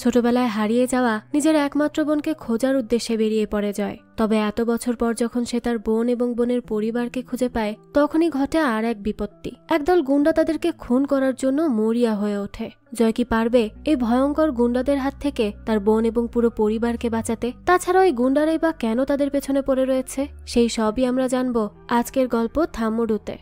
ছোটবেলায় হারিয়ে যাওয়া নিজের একমাত্র বোনকে খোঁজার উদ্দেশ্যে বেরিয়ে পড়ে জয়। তবে এত বছর পর যখন সে তার বোন এবং বোনের পরিবারকে খুঁজে পায়, তখনই ঘটে আর এক বিপত্তি। একদল গুন্ডা তাদেরকে খুন করার জন্য মরিয়া হয়ে ওঠে। জয় কি পারবে এই ভয়ঙ্কর গুন্ডাদের হাত থেকে তার বোন এবং পুরো পরিবারকে বাঁচাতে? তাছাড়া ওই গুন্ডারাই বা কেন তাদের পেছনে পড়ে রয়েছে, সেই সবই আমরা জানবো আজকের গল্প থাম্মুডুতে।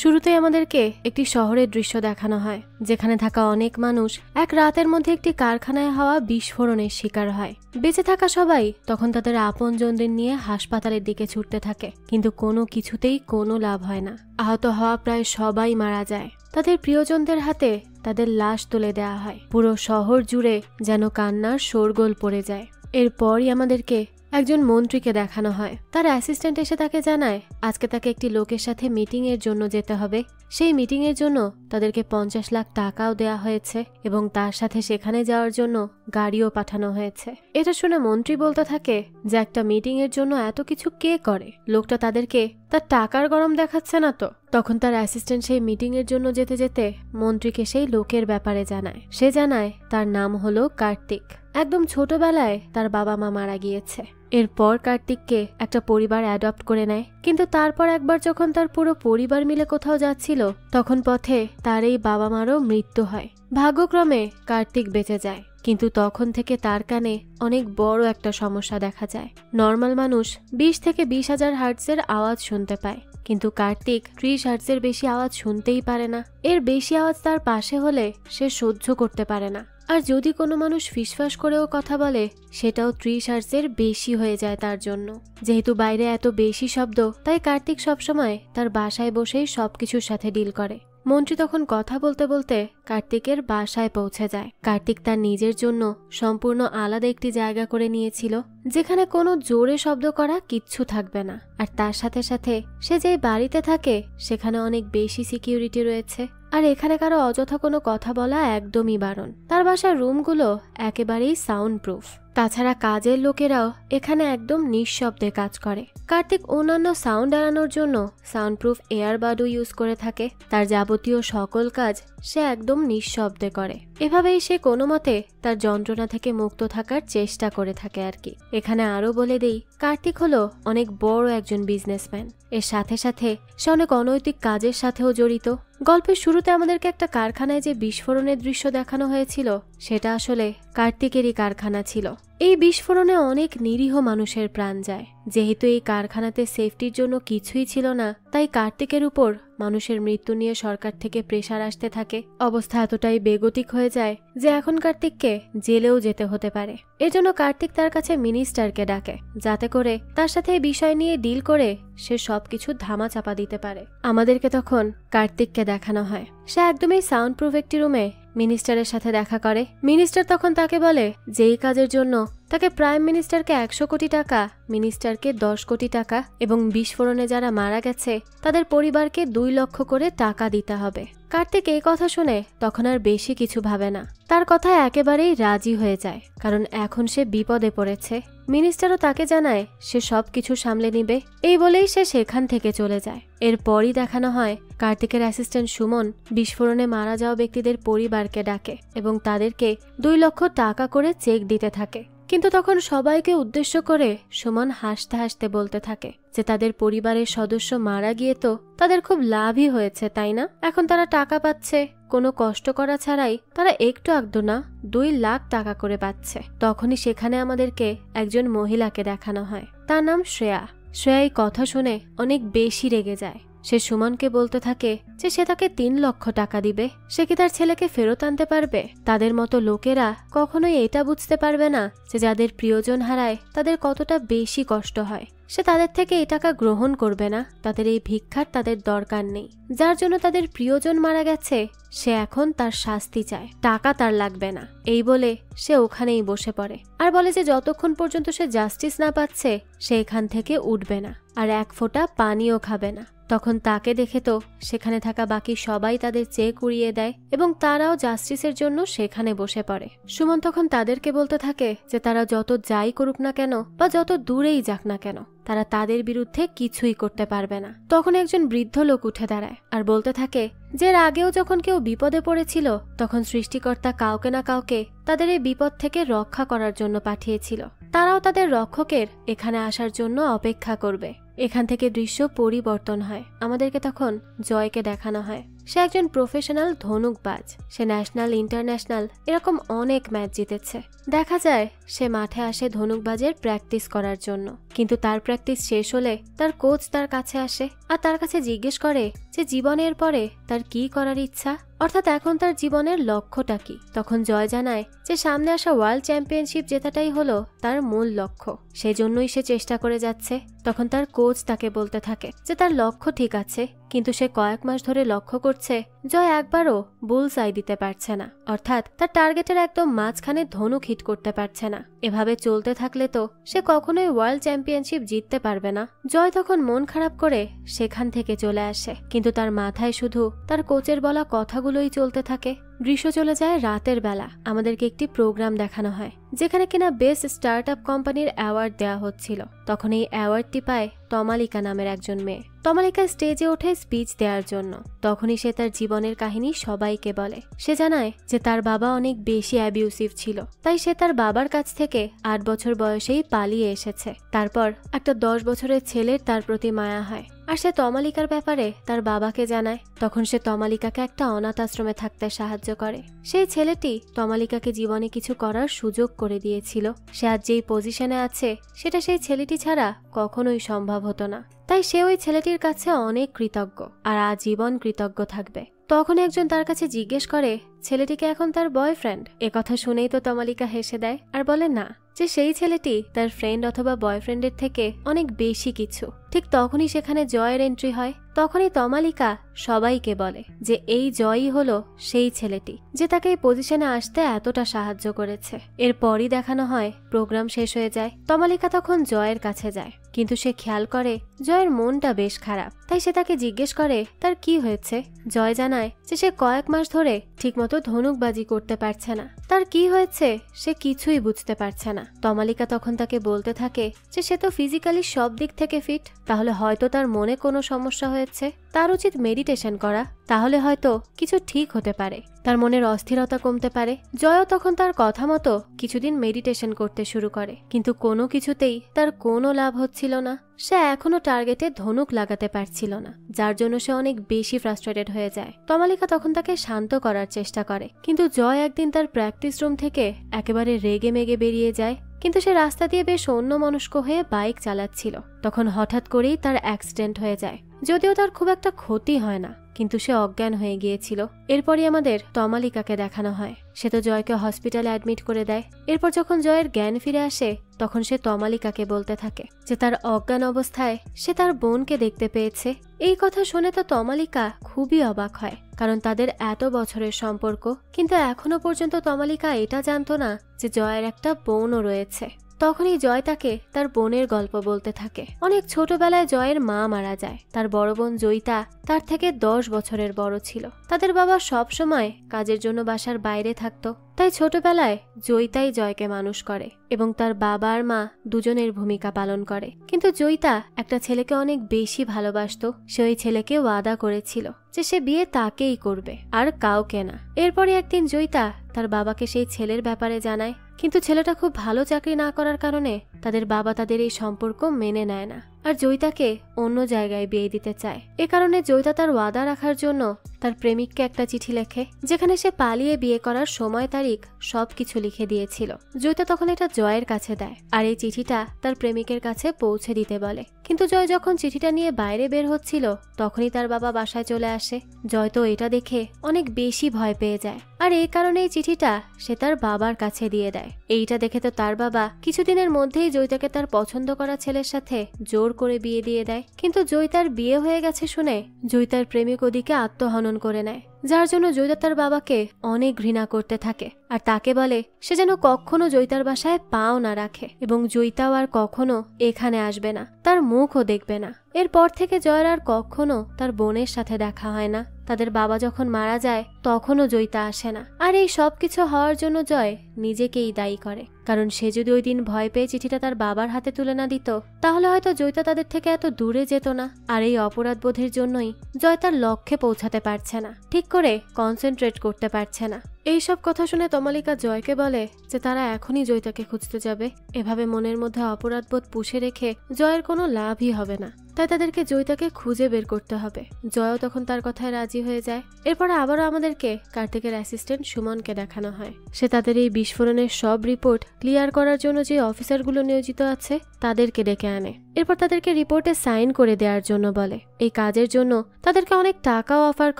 শুরুতেই আমাদেরকে একটি শহরের দৃশ্য দেখানো হয়, যেখানে থাকা অনেক মানুষ এক রাতের মধ্যে একটি কারখানায় হওয়া বিস্ফোরণের শিকার হয়। বেঁচে থাকা সবাই তখন তাদের আপনজনদের নিয়ে হাসপাতালের দিকে ছুটতে থাকে, কিন্তু কোনো কিছুতেই কোনো লাভ হয় না। আহত হওয়া প্রায় সবাই মারা যায়। তাদের প্রিয়জনদের হাতে তাদের লাশ তুলে দেওয়া হয়। পুরো শহর জুড়ে যেন কান্নার শোরগোল পড়ে যায়। এরপরই আমাদেরকে একজন মন্ত্রীকে দেখানো হয়। তার অ্যাসিস্ট্যান্ট এসে তাকে জানায় আজকে তাকে একটি লোকের সাথে মিটিং এর জন্য যেতে হবে। সেই মিটিং এর জন্য তাদেরকে 50 লাখ টাকাও দেয়া হয়েছে এবং তার সাথে সেখানে যাওয়ার জন্য গাড়িও পাঠানো হয়েছে। এটা শুনে মন্ত্রী বলতে থাকে যে একটা মিটিং এর জন্য এত কিছু কে করে? লোকটা তাদেরকে তার টাকার গরম দেখাচ্ছে না তো? তখন তার অ্যাসিস্ট্যান্ট সেই মিটিং এর জন্য যেতে যেতে মন্ত্রীকে সেই লোকের ব্যাপারে জানায়। সে জানায় তার নাম হলো কার্তিক। একদম ছোটবেলায় তার বাবা মা মারা গিয়েছে। এরপর কার্তিককে একটা পরিবার অ্যাডপ্ট করে নেয়, কিন্তু তারপর একবার যখন তার পুরো পরিবার মিলে কোথাও যাচ্ছিল, তখন পথে তার এই বাবা মারও মৃত্যু হয়। ভাগ্যক্রমে কার্তিক বেঁচে যায়, কিন্তু তখন থেকে তার কানে অনেক বড় একটা সমস্যা দেখা যায়। নর্মাল মানুষ 20 থেকে 20,000 হার্টজের আওয়াজ শুনতে পায়, কিন্তু কার্তিক 30 হার্টজের বেশি আওয়াজ শুনতেই পারে না। এর বেশি আওয়াজ তার পাশে হলে সে সহ্য করতে পারে না। আর যদি কোনো মানুষ ফিসফাস করেও কথা বলে, সেটাও 30 হার্টজের বেশি হয়ে যায় তার জন্য। যেহেতু বাইরে এত বেশি শব্দ, তাই কার্তিক সবসময় তার বাসায় বসেই সবকিছুর সাথে ডিল করে। মন্ত্রী তখন কথা বলতে বলতে কার্তিকের বাসায় পৌঁছে যায়। কার্তিক তার নিজের জন্য সম্পূর্ণ আলাদা একটি জায়গা করে নিয়েছিল, যেখানে কোনো জোরে শব্দ করা কিচ্ছু থাকবে না। আর তার সাথে সাথে সে যেই বাড়িতে থাকে সেখানে অনেক বেশি সিকিউরিটি রয়েছে। আর এখানে কারো অযথা কোনো কথা বলা একদমই বারণ। তার বাসার রুমগুলো একেবারেই সাউন্ড প্রুফ। তাছাড়া কাজের লোকেরাও এখানে একদম নিঃশব্দে কাজ করে। কার্তিক অন্যান্য সাউন্ড এড়ানোর জন্য সাউন্ড প্রুফ এয়ারবাডও ইউজ করে থাকে। তার যাবতীয় সকল কাজ সে একদম নিঃশব্দে করে। এভাবেই সে কোনো মতে তার যন্ত্রণা থেকে মুক্ত থাকার চেষ্টা করে থাকে আর কি। এখানে আরো বলে দেই, কার্তিক হলো অনেক বড় একজন বিজনেসম্যান। এর সাথে সাথে সে অনেক অনৈতিক কাজের সাথেও জড়িত। গল্পের শুরুতে আমাদেরকে একটা কারখানায় যে বিস্ফোরণের দৃশ্য দেখানো হয়েছিল, সেটা আসলে কার্তিকেরই কারখানা ছিল। এই বিস্ফোরণে অনেক নিরীহ মানুষের প্রাণ যায়। যেহেতু এই কারখানাতে সেফটির জন্য কিছুই ছিল না, তাই কার্তিকের উপর মানুষের মৃত্যু নিয়ে সরকার থেকে প্রেসার আসতে থাকে। অবস্থা এতটাই বেগতিক হয়ে যায় যে এখন কার্তিককে জেলেও যেতে হতে পারে। এজন্য কার্তিক তার কাছে মিনিস্টারকে ডাকে, যাতে করে তার সাথে এই বিষয় নিয়ে ডিল করে সে সবকিছু ধামা চাপা দিতে পারে। আমাদেরকে তখন কার্তিককে দেখানো হয় সে একদমই সাউন্ড প্রুফ একটি রুমে মিনিস্টারের সাথে দেখা করে। মিনিস্টার তখন তাকে বলে যে এই কাজের জন্য তাকে প্রাইম মিনিস্টারকে 100 কোটি টাকা, মিনিস্টারকে 10 কোটি টাকা এবং বিস্ফোরণে যারা মারা গেছে তাদের পরিবারকে 2 লক্ষ করে টাকা দিতে হবে। কার্তিক এই কথা শুনে তখন আর বেশি কিছু ভাবে না, তার কথায় একেবারেই রাজি হয়ে যায়, কারণ এখন সে বিপদে পড়েছে। মিনিস্টারও তাকে জানায় সে সবকিছু সামলে নিবে। এই বলেই সে সেখান থেকে চলে যায়। এরপরই দেখানো হয় কার্তিকের অ্যাসিস্ট্যান্ট সুমন বিস্ফোরণে মারা যাওয়া ব্যক্তিদের পরিবারকে ডাকে এবং তাদেরকে 2 লক্ষ টাকা করে চেক দিতে থাকে। কিন্তু তখন সবাইকে উদ্দেশ্য করে সুমন হাসতে হাসতে বলতে থাকে যে তাদের পরিবারের সদস্য মারা গিয়ে তো তাদের খুব লাভই হয়েছে, তাই না? এখন তারা টাকা পাচ্ছে, কোনো কষ্ট করা ছাড়াই তারা একটু আগদো না 2 লাখ টাকা করে পাচ্ছে। তখনই সেখানে আমাদেরকে একজন মহিলাকে দেখানো হয়, তার নাম শ্রেয়া। শ্রেয়া এই কথা শুনে অনেক বেশি রেগে যায়। সে সুমনকে বলতে থাকে যে সে তাকে 3 লক্ষ টাকা দিবে। সে কি তার ছেলেকে ফেরত আনতে পারবে? তাদের মতো লোকেরা কখনোই এটা বুঝতে পারবে না যে যাদের প্রিয়জন হারায় তাদের কতটা বেশি কষ্ট হয়। সে তাদের থেকে এই টাকা গ্রহণ করবে না। তাদের এই ভিক্ষার তাদের দরকার নেই। যার জন্য তাদের প্রিয়জন মারা গেছে সে এখন তার শাস্তি চায়, টাকা তার লাগবে না। এই বলে সে ওখানেই বসে পড়ে আর বলে যে যতক্ষণ পর্যন্ত সে জাস্টিস না পাচ্ছে সে এখান থেকে উঠবে না আর 1 ফোঁটা পানিও খাবে না। তখন তাকে দেখে তো সেখানে থাকা বাকি সবাই তাদের চেক উড়িয়ে দেয় এবং তারাও জাস্টিসের জন্য সেখানে বসে পড়ে। সুমন তখন তাদেরকে বলতে থাকে যে তারা যত যাই করুক না কেন বা যত দূরেই যাক না কেন, তারা তাদের বিরুদ্ধে কিছুই করতে পারবে না। তখন একজন বৃদ্ধ লোক উঠে দাঁড়ায় আর বলতে থাকে যে আগেও যখন কেউ বিপদে পড়েছিল তখন সৃষ্টিকর্তা কাউকে না কাউকে তাদের এই বিপদ থেকে রক্ষা করার জন্য পাঠিয়েছিল। তারাও তাদের রক্ষকের এখানে আসার জন্য অপেক্ষা করবে। এখান থেকে দৃশ্য পরিবর্তন হয়। আমাদেরকে তখন জয়কে দেখানো হয় সে একজন প্রফেশনাল ধনুকবাজ। সে ন্যাশনাল, ইন্টারন্যাশনাল এরকম অনেক ম্যাচ জিতেছে। দেখা যায় সে মাঠে আসে ধনুকবাজের প্র্যাকটিস করার জন্য, কিন্তু তার প্র্যাকটিস শেষ হলে তার কোচ তার কাছে আসে আর তার কাছে জিজ্ঞেস করে যে জীবনের পরে তার কি করার ইচ্ছা, অর্থাৎ এখন তার জীবনের লক্ষ্যটা কি। তখন জয় জানায় যে সামনে আসা ওয়ার্ল্ড চ্যাম্পিয়নশিপ জেতাটাই হলো তার মূল লক্ষ্য, সেজন্যই সে চেষ্টা করে যাচ্ছে। তখন তার কোচ তাকে বলতে থাকে যে তার লক্ষ্য ঠিক আছে, কিন্তু সে কয়েক মাস ধরে লক্ষ্য করছে জয় একবারও বুলসআই দিতে পারছে না, অর্থাৎ তার টার্গেটের একদম মাঝখানে ধনুক হিট করতে পারছে না। এভাবে চলতে থাকলে তো সে কখনোই ওয়ার্ল্ড চ্যাম্পিয়নশিপ জিততে পারবে না। জয় তখন মন খারাপ করে সেখান থেকে চলে আসে, কিন্তু তার মাথায় শুধু তার কোচের বলা কথাগুলোই চলতে থাকে। দৃশ্য চলে যায় রাতের বেলা। আমাদেরকে একটি প্রোগ্রাম দেখানো হয় যেখানে কিনা বেস্ট স্টার্টআপ কোম্পানির অ্যাওয়ার্ড দেওয়া হচ্ছিল। তখন এই অ্যাওয়ার্ডটি পায় তমালিকা নামের একজন মেয়ে। তমালিকা স্টেজে ওঠে স্পিচ দেওয়ার জন্য। তখনই সে তার জীবনের কাহিনী সবাইকে বলে। সে জানায় যে তার বাবা অনেক বেশি অ্যাবিউসিভ ছিল, তাই সে তার বাবার কাছ থেকে 8 বছর বয়সেই পালিয়ে এসেছে। তারপর একটা 10 বছরের ছেলের তার প্রতি মায়া হয় আর সে তমালিকার ব্যাপারে তার বাবাকে জানায়। তখন সে তমালিকাকে একটা অনাথ আশ্রমে থাকতে সাহায্য করে। সেই ছেলেটি তমালিকাকে জীবনে কিছু করার সুযোগ করে দিয়েছিল। সে আজ যেই পজিশনে আছে সেটা সেই ছেলেটি ছাড়া কখনোই সম্ভব হতো না, তাই সে ওই ছেলেটির কাছে অনেক কৃতজ্ঞ আর আজীবন কৃতজ্ঞ থাকবে। তখন একজন তার কাছে জিজ্ঞেস করে ছেলেটিকে এখন তার বয়ফ্রেন্ড। একথা শুনেই তো তমালিকা হেসে দেয় আর বলে না, যে সেই ছেলেটি তার ফ্রেন্ড অথবা বয়ফ্রেন্ডের থেকে অনেক বেশি কিছু। ঠিক তখনই সেখানে জয়ের এন্ট্রি হয়। তখনই তমালিকা সবাইকে বলে যে এই জয়ই হলো সেই ছেলেটি যে তাকে এই পজিশনে আসতে এতটা সাহায্য করেছে। এরপরই দেখানো হয় প্রোগ্রাম শেষ হয়ে যায়। তমালিকা তখন জয়ের কাছে যায়, কিন্তু সে খেয়াল করে জয়ের মনটা বেশ খারাপ। তাই সে তাকে জিজ্ঞেস করে তার কি হয়েছে। জয় জানায় যে সে কয়েক মাস ধরে ঠিকমতো ধনুকবাজি করতে পারছে না। তার কি হয়েছে সে কিছুই বুঝতে পারছে না। তমালিকা তখন তাকে বলতে থাকে যে সে তো ফিজিক্যালি সব দিক থেকে ফিট, তাহলে হয়তো তার মনে কোনো সমস্যা হয়েছে, তার উচিত মেডিটেশন করা, তাহলে হয়তো কিছু ঠিক হতে পারে, তার মনের অস্থিরতা কমতে পারে। জয়ও তখন তার কথা মতো কিছুদিন মেডিটেশন করতে শুরু করে, কিন্তু কোনো কিছুতেই তার কোনো লাভ হচ্ছিল না। সে এখনো টার্গেটে ধনুক লাগাতে পারছিল না, যার জন্য সে অনেক বেশি ফ্রাস্ট্রেটেড হয়ে যায়। তমালিকা তখন তাকে শান্ত করার চেষ্টা করে, কিন্তু জয় একদিন তার প্র্যাকটিস রুম থেকে একেবারে রেগে মেগে বেরিয়ে যায়। কিন্তু সে রাস্তা দিয়ে বেশ অন্যমনস্ক হয়ে বাইক চালাচ্ছিল। তখন হঠাৎ করেই তার অ্যাক্সিডেন্ট হয়ে যায়। যদিও তার খুব একটা ক্ষতি হয় না, কিন্তু সে অজ্ঞান হয়ে গিয়েছিল। এরপরই আমাদের তমালিকাকে দেখানো হয়। সে তো জয়কে হসপিটালে অ্যাডমিট করে দেয়। এরপর যখন জয়ের জ্ঞান ফিরে আসে তখন সে তমালিকাকে বলতে থাকে যে তার অজ্ঞান অবস্থায় সে তার বোনকে দেখতে পেয়েছে। এই কথা শুনে তো তমালিকা খুবই অবাক হয়, কারণ তাদের এত বছরের সম্পর্ক, কিন্তু এখনো পর্যন্ত তমালিকা এটা জানতো না যে জয়ের একটা বোনও রয়েছে। তখনই জয় তাকে তার বোনের গল্প বলতে থাকে। অনেক ছোটবেলায় জয়ের মা মারা যায়। তার বড় বোন জয়িতা তার থেকে 10 বছরের বড় ছিল। তাদের বাবা সব সময় কাজের জন্য বাসার বাইরে থাকতো, তাই ছোটবেলায় জয়িতাই জয়কে মানুষ করে এবং তার বাবা আর মা দুজনের ভূমিকা পালন করে। কিন্তু জয়িতা একটা ছেলেকে অনেক বেশি ভালোবাসতো। সে ওই ছেলেকে ওয়াদা করেছিল যে সে বিয়ে তাকেই করবে আর কাউকে না। এরপরে একদিন জয়িতা তার বাবাকে সেই ছেলের ব্যাপারে জানায়, কিন্তু ছেলেটা খুব ভালো চাকরি না করার কারণে তাদের বাবা তাদের এই সম্পর্ক মেনে নেয় না আর জয়িতাকে অন্য জায়গায় বিয়ে দিতে চায়। এ কারণে জয়িতা তার ওয়াদা রাখার জন্য তার প্রেমিককে একটা চিঠি লেখে, যেখানে সে পালিয়ে বিয়ে করার সময় তারিখ সবকিছু লিখে দিয়েছিল। জয়িতা তখন এটা জয়ের কাছে দেয় আর এই চিঠিটা তার প্রেমিকের কাছে পৌঁছে দিতে বলে। কিন্তু জয় যখন চিঠিটা নিয়ে বাইরে বের হচ্ছিল তখনই তার বাবা বাসায় চলে আসে। জয় তো এটা দেখে অনেক বেশি ভয় পেয়ে যায় আর এই কারণে এই চিঠিটা সে তার বাবার কাছে দিয়ে দেয়। এইটা দেখে তো তার বাবা কিছুদিনের মধ্যেই জয়িতাকে তার পছন্দ করা ছেলের সাথে জোর করে বিয়ে দিয়ে দেয়। কিন্তু জয়িতার বিয়ে হয়ে গেছে শুনে জয়িতার প্রেমিক ওদিকে আত্মহনন করে নেয়, যার জন্য জয়িতা তার বাবাকে অনেক ঘৃণা করতে থাকে আর তাকে বলে সে যেন কখনো জয়িতার বাসায় পাও না রাখে এবং জয়িতাও আর কখনো এখানে আসবে না, তার মুখও দেখবে না। এরপর থেকে জয়ের আর কখনো তার বোনের সাথে দেখা হয় না, তাদের বাবা যখন মারা যায় তখনও জয়িতা আসে না। আর এই সব কিছু হওয়ার জন্য জয় নিজেকেই দায়ী করে, কারণ সে যদি ওই দিন ভয় পেয়ে চিঠিটা তার বাবার হাতে তুলে না দিত তাহলে হয়তো জয়িতা তাদের থেকে এত দূরে যেত না। আর এই অপরাধবোধের জন্যই জয় তার লক্ষ্যে পৌঁছাতে পারছে না, ঠিক করে কনসেন্ট্রেট করতে পারছে না। এইসব কথা শুনে তমালিকা জয়কে বলে যে তারা এখনই জয়িতাকে খুঁজতে যাবে। এভাবে মনের মধ্যে অপরাধবোধ পুষে রেখে জয়ের কোনো লাভই হবে না, তাই তাদেরকে জয়িতাকে খুঁজে বের করতে হবে। জয়ও তখন তার কথায় রাজি হয়ে যায়। এরপরে আবারও আমাদেরকে কার্তিকের অ্যাসিস্ট্যান্ট সুমনকে দেখানো হয়। সে তাদের এই বিস্ফোরণের সব রিপোর্ট ক্লিয়ার করার জন্য যে অফিসারগুলো নিয়োজিত আছে তাদেরকে ডেকে আনে। এরপর তাদেরকে রিপোর্টে সাইন করে দেওয়ার জন্য বলে। এই কাজের জন্য তাদেরকে অনেক টাকাও অফার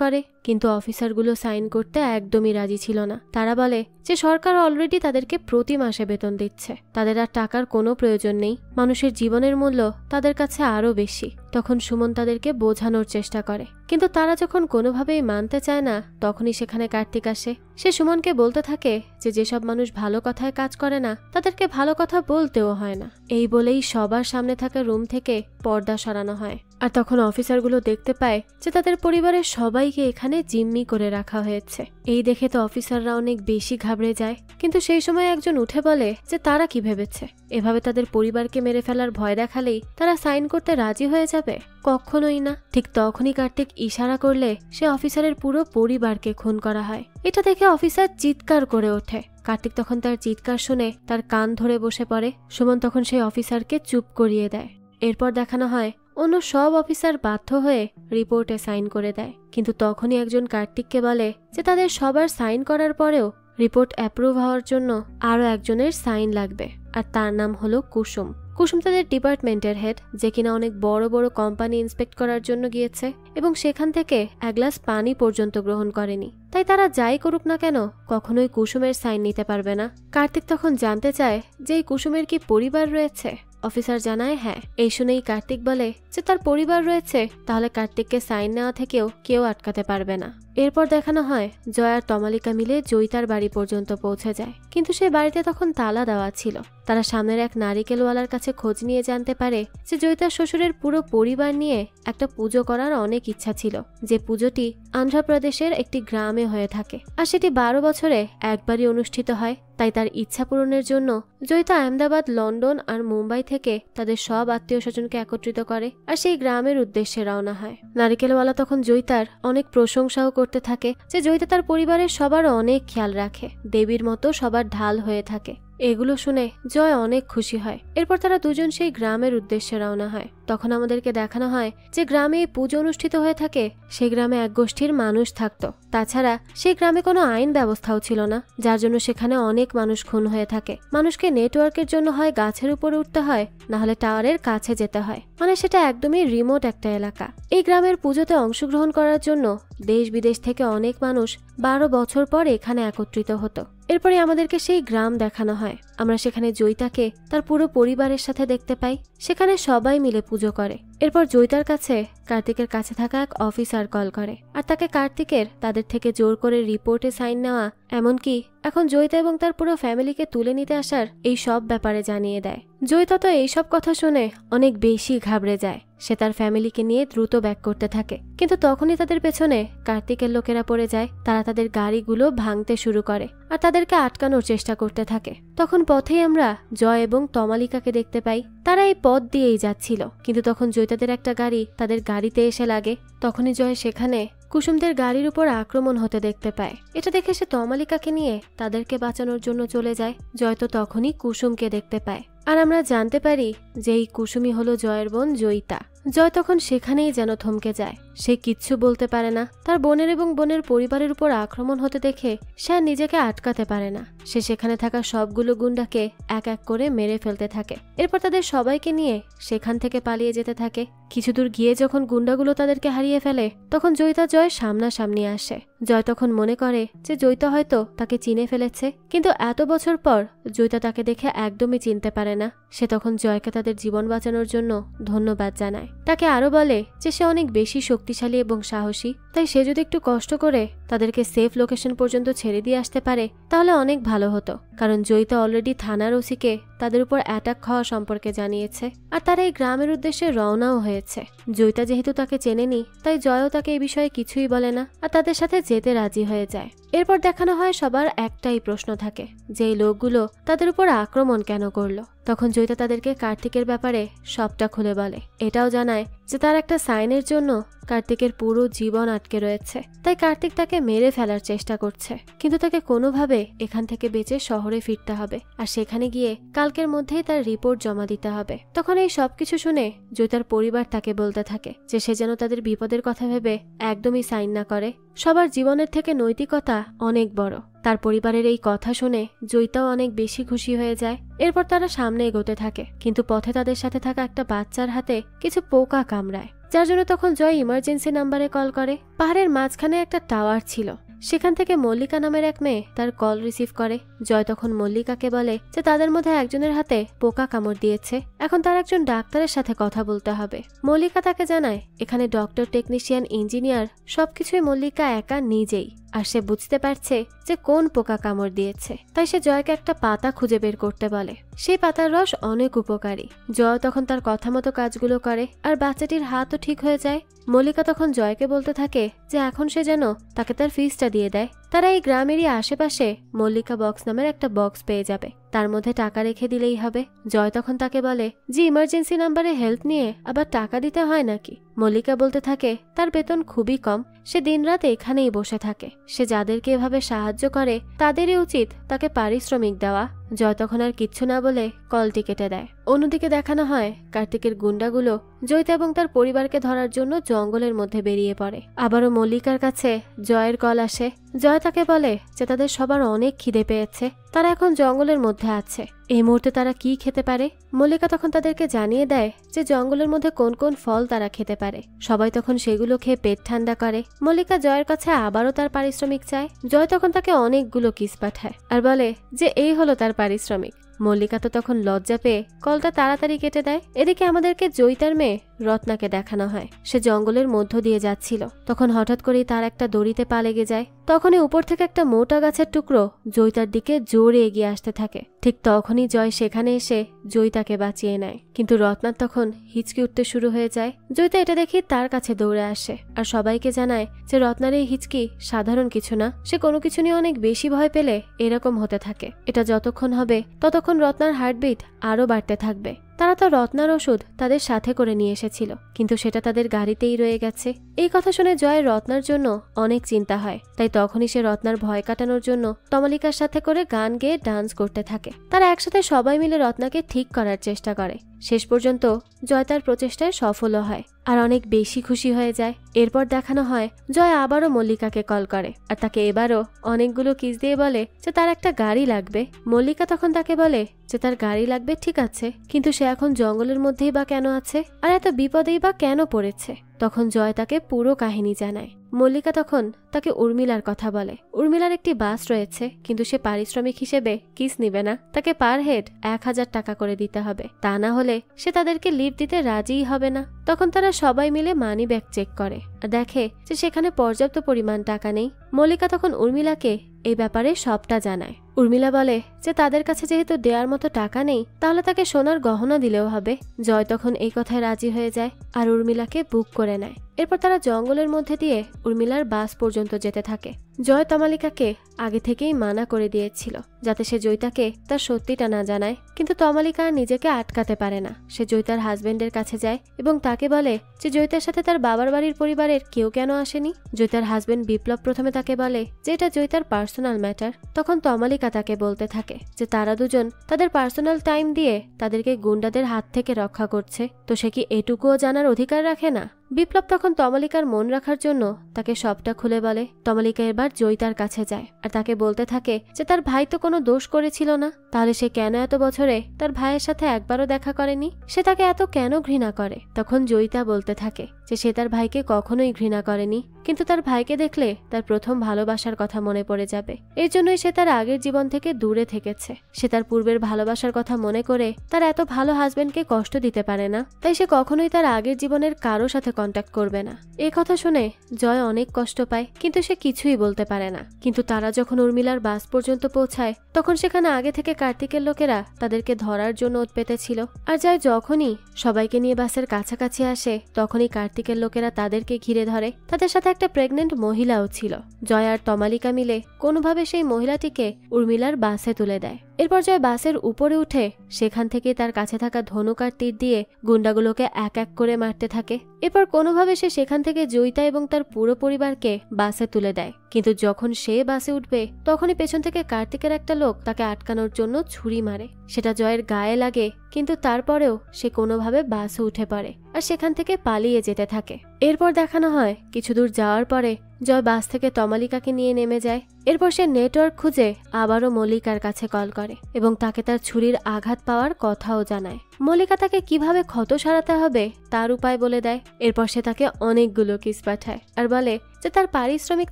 করে, কিন্তু অফিসারগুলো সাইন করতে একদমই রাজি ছিল না। তারা বলে যে সরকার অলরেডি তাদেরকে প্রতি মাসে বেতন দিচ্ছে, তাদের আর টাকার কোনো প্রয়োজন নেই, মানুষের জীবনের মূল্য তাদের কাছে আরো বেশি। তখন সুমন তাদেরকে বোঝানোর চেষ্টা করে, কিন্তু তারা যখন কোনোভাবেই মানতে চায় না তখনই সেখানে কার্তিক আসে। সে সুমনকে বলতে থাকে যে যেসব মানুষ ভালো কথায় কাজ করে না তাদেরকে ভালো কথা বলতেও হয় না। এই বলেই সবার সামনে থাকা রুম থেকে পর্দা সরানো হয়। আর তখন অফিসারগুলো দেখতে পায় যে তাদের পরিবারের সবাইকে এখানে জিম্মি করে রাখা হয়েছে। এই দেখে তো অফিসাররা অনেক বেশি ঘাবড়ে যায়, কিন্তু সেই সময় একজন উঠে বলে যে তারা কি ভেবেছে এভাবে তাদের পরিবারকে মেরে ফেলার ভয় দেখালেই তারা সাইন করতে রাজি হয়ে যাবে? কখনোই না। ঠিক তখনই কার্তিক ইশারা করলে সে অফিসারের পুরো পরিবারকে খুন করা হয়। এটা দেখে অফিসার চিৎকার করে ওঠে। কার্তিক তখন তার চিৎকার শুনে তার কান ধরে বসে পড়ে। সুমন তখন সেই অফিসারকে চুপ করিয়ে দেয়। এরপর দেখানো হয় অন্য সব অফিসার বাধ্য হয়ে রিপোর্টে সাইন করে দেয়, কিন্তু তখনই একজন কার্তিককে বলে যে তাদের সবার সাইন করার পরেও রিপোর্ট অ্যাপ্রুভ হওয়ার জন্য আরো একজনের সাইন লাগবে, আর তার নাম হলো কুসুম। কুসুম তাদের ডিপার্টমেন্টের হেড, যে কিনা অনেক বড় বড় কোম্পানি ইন্সপেক্ট করার জন্য গিয়েছে এবং সেখান থেকে এক গ্লাস পানি পর্যন্ত গ্রহণ করেনি। তাই তারা যাই করুক না কেন কখনোই কুসুমের সাইন নিতে পারবে না। কার্তিক তখন জানতে চায় যে এই কুসুমের কি পরিবার রয়েছে। অফিসার জানায় হ্যাঁ। এই শুনেই কার্তিক বলে যে তার পরিবার রয়েছে, তাহলে কার্তিককে সাইন নেওয়া থেকেও কেউ আটকাতে পারবে না। এরপর দেখানো হয় জয় আর তমালিকা মিলে জয়িতার বাড়ি পর্যন্ত পৌঁছে যায়, কিন্তু সেই বাড়িতে তখন তালা দেওয়া ছিল। তারা সামনের এক নারিকেলওয়ালার কাছে খোঁজ নিয়ে জানতে পারে যে জয়িতার শ্বশুরের পুরো পরিবার নিয়ে একটা পুজো করার অনেক ইচ্ছা ছিল, যে পুজোটি অন্ধ্রপ্রদেশের একটি গ্রামে হয়ে থাকে আর সেটি 12 বছরে একবারই অনুষ্ঠিত হয়। তাই তার ইচ্ছা পূরণের জন্য জয়িতা আহমেদাবাদ, লন্ডন আর মুম্বাই থেকে তাদের সব আত্মীয় স্বজনকে একত্রিত করে আর সেই গ্রামের উদ্দেশ্যে রওনা হয়। নারিকেলওয়ালা তখন জয়িতার অনেক প্রশংসাও করতে থাকে যে জয়িতা তার পরিবারের সবার অনেক খেয়াল রাখে, দেবীর মতো সবার ঢাল হয়ে থাকে। এগুলো শুনে জয় অনেক খুশি হয়। এরপর তারা দুজন সেই গ্রামের উদ্দেশ্যে রওনা হয়। তখন আমাদেরকে দেখানো হয় যে গ্রামে এই পুজো অনুষ্ঠিত হয়ে থাকে সেই গ্রামে এক গোষ্ঠীর মানুষ থাকতো। তাছাড়া সেই গ্রামে কোনো আইন ব্যবস্থাও ছিল না, যার জন্য সেখানে অনেক মানুষ খুন হয়ে থাকে। মানুষকে নেটওয়ার্কের জন্য হয় গাছের উপরে উঠতে হয়, না হলে টাওয়ারের কাছে যেতে হয়, মানে সেটা একদমই রিমোট একটা এলাকা। এই গ্রামের পুজোতে অংশগ্রহণ করার জন্য দেশ বিদেশ থেকে অনেক মানুষ 12 বছর পর এখানে একত্রিত হতো। এরপরে আমাদেরকে সেই গ্রাম দেখানো হয়। আমরা সেখানে জয়িতাকে তার পুরো পরিবারের সাথে দেখতে পাই। সেখানে সবাই মিলে পুজো করে। এরপর জয়িতার কাছে কার্তিকের কাছে থাকা এক অফিসার কল করে আর তাকে কার্তিকের তাদের থেকে জোর করে রিপোর্টে সাইন নেওয়া, এমনকি এখন জয়িতা এবং তার পুরো ফ্যামিলিকে তুলে নিতে আসার এই সব ব্যাপারে জানিয়ে দেয়। জয়িতা তো এইসব কথা শুনে অনেক বেশি ঘাবড়ে যায়। সে তার ফ্যামিলিকে নিয়ে দ্রুত ব্যাক করতে থাকে, কিন্তু তখনই তাদের পেছনে কার্তিকের লোকেরা পড়ে যায়। তারা তাদের গাড়িগুলো ভাঙতে শুরু করে আর তাদেরকে আটকানোর চেষ্টা করতে থাকে। তখন পথেই আমরা জয় এবং তমালিকাকে দেখতে পাই। তারা এই পথ দিয়েই যাচ্ছিল, কিন্তু তখন জয়িতাদের একটা গাড়ি তাদের গাড়িতে এসে লাগে। তখনই জয় সেখানে কুসুমদের গাড়ির উপর আক্রমণ হতে দেখতে পায়। এটা দেখে সে তমালিকাকে নিয়ে তাদেরকে বাঁচানোর জন্য চলে যায়। জয় তো তখনই কুসুমকে দেখতে পায় আর আমরা জানতে পারি যে এই কুসুমই হলো জয়ের বোন জয়িতা। জয় তখন সেখানেই যেন থমকে যায়। সে কিচ্ছু বলতে পারে না। তার বোনের এবং বোনের পরিবারের উপর আক্রমণ হতে দেখে সে আর নিজেকে আটকাতে পারে না। সে সেখানে থাকা সবগুলো গুন্ডাকে এক এক করে মেরে ফেলতে থাকে। এরপর তাদের সবাইকে নিয়ে সেখান থেকে পালিয়ে যেতে থাকে। কিছু দূর গিয়ে যখন গুন্ডাগুলো তাদেরকে হারিয়ে ফেলে তখন জয়িতা জয় সামনাসামনি আসে। জয় তখন মনে করে যে জয়িতা হয়তো তাকে চিনে ফেলেছে, কিন্তু এত বছর পর জয়িতা তাকে দেখে একদমই চিনতে পারে না। সে তখন জয়কে তাদের জীবন বাঁচানোর জন্য ধন্যবাদ জানায়। তাকে আরো বলে যে সে অনেক বেশি শক্তিশালী এবং সাহসী, তাই সে যদি একটু কষ্ট করে তাদেরকে সেফ লোকেশন পর্যন্ত ছেড়ে দিয়ে আসতে পারে তাহলে অনেক ভালো হতো, কারণ জয়িতা অলরেডি থানার ওসিকে তাদের উপর অ্যাটাক খাওয়া সম্পর্কে জানিয়েছে, আর তারা এই গ্রামের উদ্দেশ্যে রওনাও হয়েছে। জয়িতা যেহেতু তাকে চেনেনি, তাই জয়ও তাকে এই বিষয়ে কিছুই বলে না আর তাদের সাথে যেতে রাজি হয়ে যায়। এরপর দেখানো হয় সবার একটাই প্রশ্ন থাকে যে এই লোকগুলো তাদের উপর আক্রমণ কেন করলো। তখন জয়িতা তাদেরকে কার্তিকের ব্যাপারে সবটা খুলে বলে, এটাও জানায় যে তার একটা সাইনের জন্য কার্তিকের পুরো জীবন আটকে রয়েছে, তাই কার্তিক তাকে মেরে ফেলার চেষ্টা করছে, কিন্তু তাকে কোনোভাবে এখান থেকে বেঁচে শহরে ফিরতে হবে আর সেখানে গিয়ে কালকের মধ্যেই তার রিপোর্ট জমা দিতে হবে। তখন এই সবকিছু শুনে জয়িতার পরিবার তাকে বলতে থাকে যে সে যেন তাদের বিপদের কথা ভেবে একদমই সাইন না করে। সবার জীবনের থেকে নৈতিকতা অনেক বড়। তার পরিবারের এই কথা শুনে জয়িতাও অনেক বেশি খুশি হয়ে যায়। এরপর তারা সামনে এগোতে থাকে, কিন্তু পথে তাদের সাথে থাকা একটা বাচ্চার হাতে কিছু পোকা কামড়ায়, যার জন্য তখন জয় ইমার্জেন্সি নাম্বারে কল করে। পাহাড়ের মাঝখানে একটা টাওয়ার ছিল, সেখান থেকে মল্লিকা নামের এক মেয়ে তার কল রিসিভ করে। জয় তখন মল্লিকাকে বলে যে তাদের মধ্যে একজনের হাতে পোকা কামড় দিয়েছে, এখন তার একজন ডাক্তারের সাথে কথা বলতে হবে। মল্লিকা তাকে জানায় এখানে ডক্টর, টেকনিশিয়ান, ইঞ্জিনিয়ার সবকিছুই মল্লিকা একা নিজেই, আর সে বুঝতে পারছে যে কোন পোকা কামড় দিয়েছে, তাই সে জয়কে একটা পাতা খুঁজে বের করতে বলে। সেই পাতার রস অনেক উপকারী। জয় তখন তার কথা মতো কাজগুলো করে আর বাচ্চাটির হাতও ঠিক হয়ে যায়। মল্লিকা তখন জয়কে বলতে থাকে যে এখন সে যেন তাকে তার ফিসটা দিয়ে দেয়। তারা এই গ্রামেরই আশেপাশে মল্লিকা বক্স নামের একটা বক্স পেয়ে যাবে, তার মধ্যে টাকা রেখে দিলেই হবে। জয় তখন তাকে বলে যে ইমার্জেন্সি নাম্বারে হেল্প নিয়ে আবার টাকা দিতে হয় নাকি। মল্লিকা বলতে থাকে তার বেতন খুবই কম, সে দিনরাত এখানেই বসে থাকে, সে যাদেরকে এভাবে সাহায্য করে তাদেরই উচিত তাকে পারিশ্রমিক দেওয়া। জয় তখন আর কিচ্ছু না বলে কলটি কেটে দেয়। অন্যদিকে দেখানো হয় কার্তিকের গুন্ডাগুলো জয়িতা এবং তার পরিবারকে ধরার জন্য জঙ্গলের মধ্যে বেরিয়ে পড়ে। আবারও মল্লিকার কাছে জয়ের কল আসে। জয় তাকে বলে যে তাদের সবার অনেক খিদে পেয়েছে, তারা এখন জঙ্গলের মধ্যে আছে, এই মুহূর্তে তারা কি খেতে পারে। মল্লিকা তখন তাদেরকে জানিয়ে দেয় যে জঙ্গলের মধ্যে কোন কোন ফল তারা খেতে পারে। সবাই তখন সেগুলো খেয়ে পেট ঠান্ডা করে। মল্লিকা জয়ের কাছে আবারও তার পারিশ্রমিক চায়। জয় তখন তাকে অনেকগুলো কিস পাঠায় আর বলে যে এই হলো তার পারিশ্রমিক। মল্লিকা তো তখন লজ্জা পেয়ে কলটা তাড়াতাড়ি কেটে দেয়। এদিকে আমাদেরকে জয়িতার মেয়ে রত্নাকে দেখানো হয়। সে জঙ্গলের মধ্য দিয়ে যাচ্ছিল, তখন হঠাৎ করেই তার একটা দড়িতে পা লেগে যায়। তখনই উপর থেকে একটা মোটা গাছের টুকরো জয়িতার দিকে জোরে এগিয়ে আসতে থাকে। ঠিক তখনই জয় সেখানে এসে জয়িতাকে বাঁচিয়ে নেয়, কিন্তু রত্নার তখন হিচকি উঠতে শুরু হয়ে যায়। জয়িতা এটা দেখে তার কাছে দৌড়ে আসে আর সবাইকে জানায় যে রত্নার এই হিচকি সাধারণ কিছু না, সে কোনো কিছু নিয়ে অনেক বেশি ভয় পেলে এরকম হতে থাকে। এটা যতক্ষণ হবে ততক্ষণ রত্নার হার্টবিট আরো বাড়তে থাকবে। তারা তো রত্নার ওষুধ তাদের সাথে করে নিয়ে এসেছিল, কিন্তু সেটা তাদের গাড়িতেই রয়ে গেছে। এই কথা শুনে জয়ের রত্নার জন্য অনেক চিন্তা হয়, তাই তখনই সে রত্নার ভয় কাটানোর জন্য তমালিকার সাথে করে গান গেয়ে ডান্স করতে থাকে। তারা একসাথে সবাই মিলে রত্নাকে ঠিক করার চেষ্টা করে। শেষ পর্যন্ত জয় তার প্রচেষ্টায় সফলও হয় আর অনেক বেশি খুশি হয়ে যায়। এরপর দেখানো হয় জয় আবারও মল্লিকাকে কল করে আর তাকে এবারও অনেকগুলো কিস দিয়ে বলে যে তার একটা গাড়ি লাগবে। মল্লিকা তখন তাকে বলে যে তার গাড়ি লাগবে ঠিক আছে, কিন্তু সে এখন জঙ্গলের মধ্যেই বা কেন আছে আর এত বিপদেই বা কেন পড়েছে। তখন জয় তাকে পুরো কাহিনী জানায়। মল্লিকা তখন তাকে উর্মিলার কথা বলে। উর্মিলার একটি বাস রয়েছে, কিন্তু সে পারিশ্রমিক হিসেবে কিস নিবে না, তাকে পার হেড 1000 টাকা করে দিতে হবে, তা না হলে সে তাদেরকে লিভ দিতে রাজিই হবে না। তখন তারা সবাই মিলে মানি ব্যাগ চেক করে আর দেখে যে সেখানে পর্যাপ্ত পরিমাণ টাকা নেই। মল্লিকা তখন উর্মিলাকে এই ব্যাপারে সবটা জানায়। উর্মিলা বলে যে তাদের কাছে যেহেতু দেওয়ার মতো টাকা নেই, তাহলে তাকে সোনার গহনা দিলেও হবে। জয় তখন এই কথায় রাজি হয়ে যায় আর উর্মিলাকে বুক করে নেয়। এরপর তারা জঙ্গলের মধ্যে দিয়ে উর্মিলার বাস পর্যন্ত যেতে থাকে। জয় তমালিকাকে আগে থেকেই মানা করে দিয়েছিল যাতে সে জয়িতাকে তার সত্যিটা না জানায়, কিন্তু তমালিকা নিজেকে আটকাতে পারে না। সে জয়িতার হাজবেন্ডের কাছে যায় এবং তাকে বলে যে জয়িতার সাথে তার বাবার বাড়ির পরিবারের কেউ কেন আসেনি। জয়িতার হাজবেন্ড বিপ্লব প্রথমে তাকে বলে যে এটা জয়িতার পার্সোনাল ম্যাটার। তখন তমালিকা তাকে বলতে থাকে যে তারা দুজন তাদের পার্সোনাল টাইম দিয়ে তাদেরকে গুন্ডাদের হাত থেকে রক্ষা করছে, তো সে কি এটুকুও জানার অধিকার রাখে না। বিপ্লব তখন তমালিকার মন রাখার জন্য তাকে সবটা খুলে বলে। তমালিকা এবার জয়িতার কাছে যায় আর তাকে বলতে থাকে যে তার ভাই তো কোনো দোষ করেছিল না, তাহলে সে কেন এত বছরে তার ভাইয়ের সাথে একবারও দেখা করেনি, সে তাকে এত কেন ঘৃণা করে। তখন জয়িতা বলতে থাকে যে সে তার ভাইকে কখনোই ঘৃণা করেনি, কিন্তু তার ভাইকে দেখলে তার প্রথম ভালোবাসার কথা মনে পড়ে যাবে, এর জন্যই সে তার আগের জীবন থেকে দূরে থেকেছে। সে তার পূর্বের ভালোবাসার কথা মনে করে তার এত ভালো হাজবেন্ডকে কষ্ট দিতে পারে না, তাই সে কখনোই তার আগের জীবনের কারো সাথে কন্ট্যাক্ট করবে না। এই কথা শুনে জয় অনেক কষ্ট পায়, কিন্তু সে কিছুই বলতে পারে না। কিন্তু তারা যখন উর্মিলার বাস পর্যন্ত পৌঁছায় তখন সেখানে আগে থেকে কার্তিকের লোকেরা তাদেরকে ধরার জন্য ওৎ পেতেছিল। আর জয় যখনই সবাইকে নিয়ে বাসের কাছাকাছি আসে তখনই কার্তিকের লোকেরা তাদেরকে ঘিরে ধরে। তাদের সাথে একটা প্রেগনেন্ট মহিলাও ছিল। জয় আর তমালিকা মিলে কোনোভাবে সেই মহিলাটিকে উর্মিলার বাসে তুলে দেয়। এরপর জয় বাসের উপরে উঠে সেখান থেকে তার কাছে থাকা ধনুক আর তীর দিয়ে গুন্ডাগুলোকে এক এক করে মারতে থাকে। এরপর কোনোভাবে সে সেখান থেকে জয়িতা এবং তার পুরো পরিবারকে বাসে তুলে দেয়। কিন্তু যখন সে বাসে উঠবে তখনই পেছন থেকে কার্তিকের একটা লোক তাকে আটকানোর জন্য ছুরি মারে। সেটা জয়ের গায়ে লাগে, কিন্তু তারপরেও সে কোনোভাবে বাসে উঠে পড়ে আর সেখান থেকে পালিয়ে যেতে থাকে। এরপর দেখানো হয় কিছু দূর যাওয়ার পরে জয় বাস থেকে তমালিকাকে নিয়ে নেমে যায়। এরপর সে নেটওয়ার্ক খুঁজে আবারও মল্লিকার কাছে কল করে এবং তাকে তার ছুরির আঘাত পাওয়ার কথাও জানায়। মল্লিকা তাকে কিভাবে ক্ষত সারাতে হবে তার উপায় বলে দেয়। এরপর সে তাকে অনেকগুলো কিস পাঠায় আর বলে যে তার পারিশ্রমিক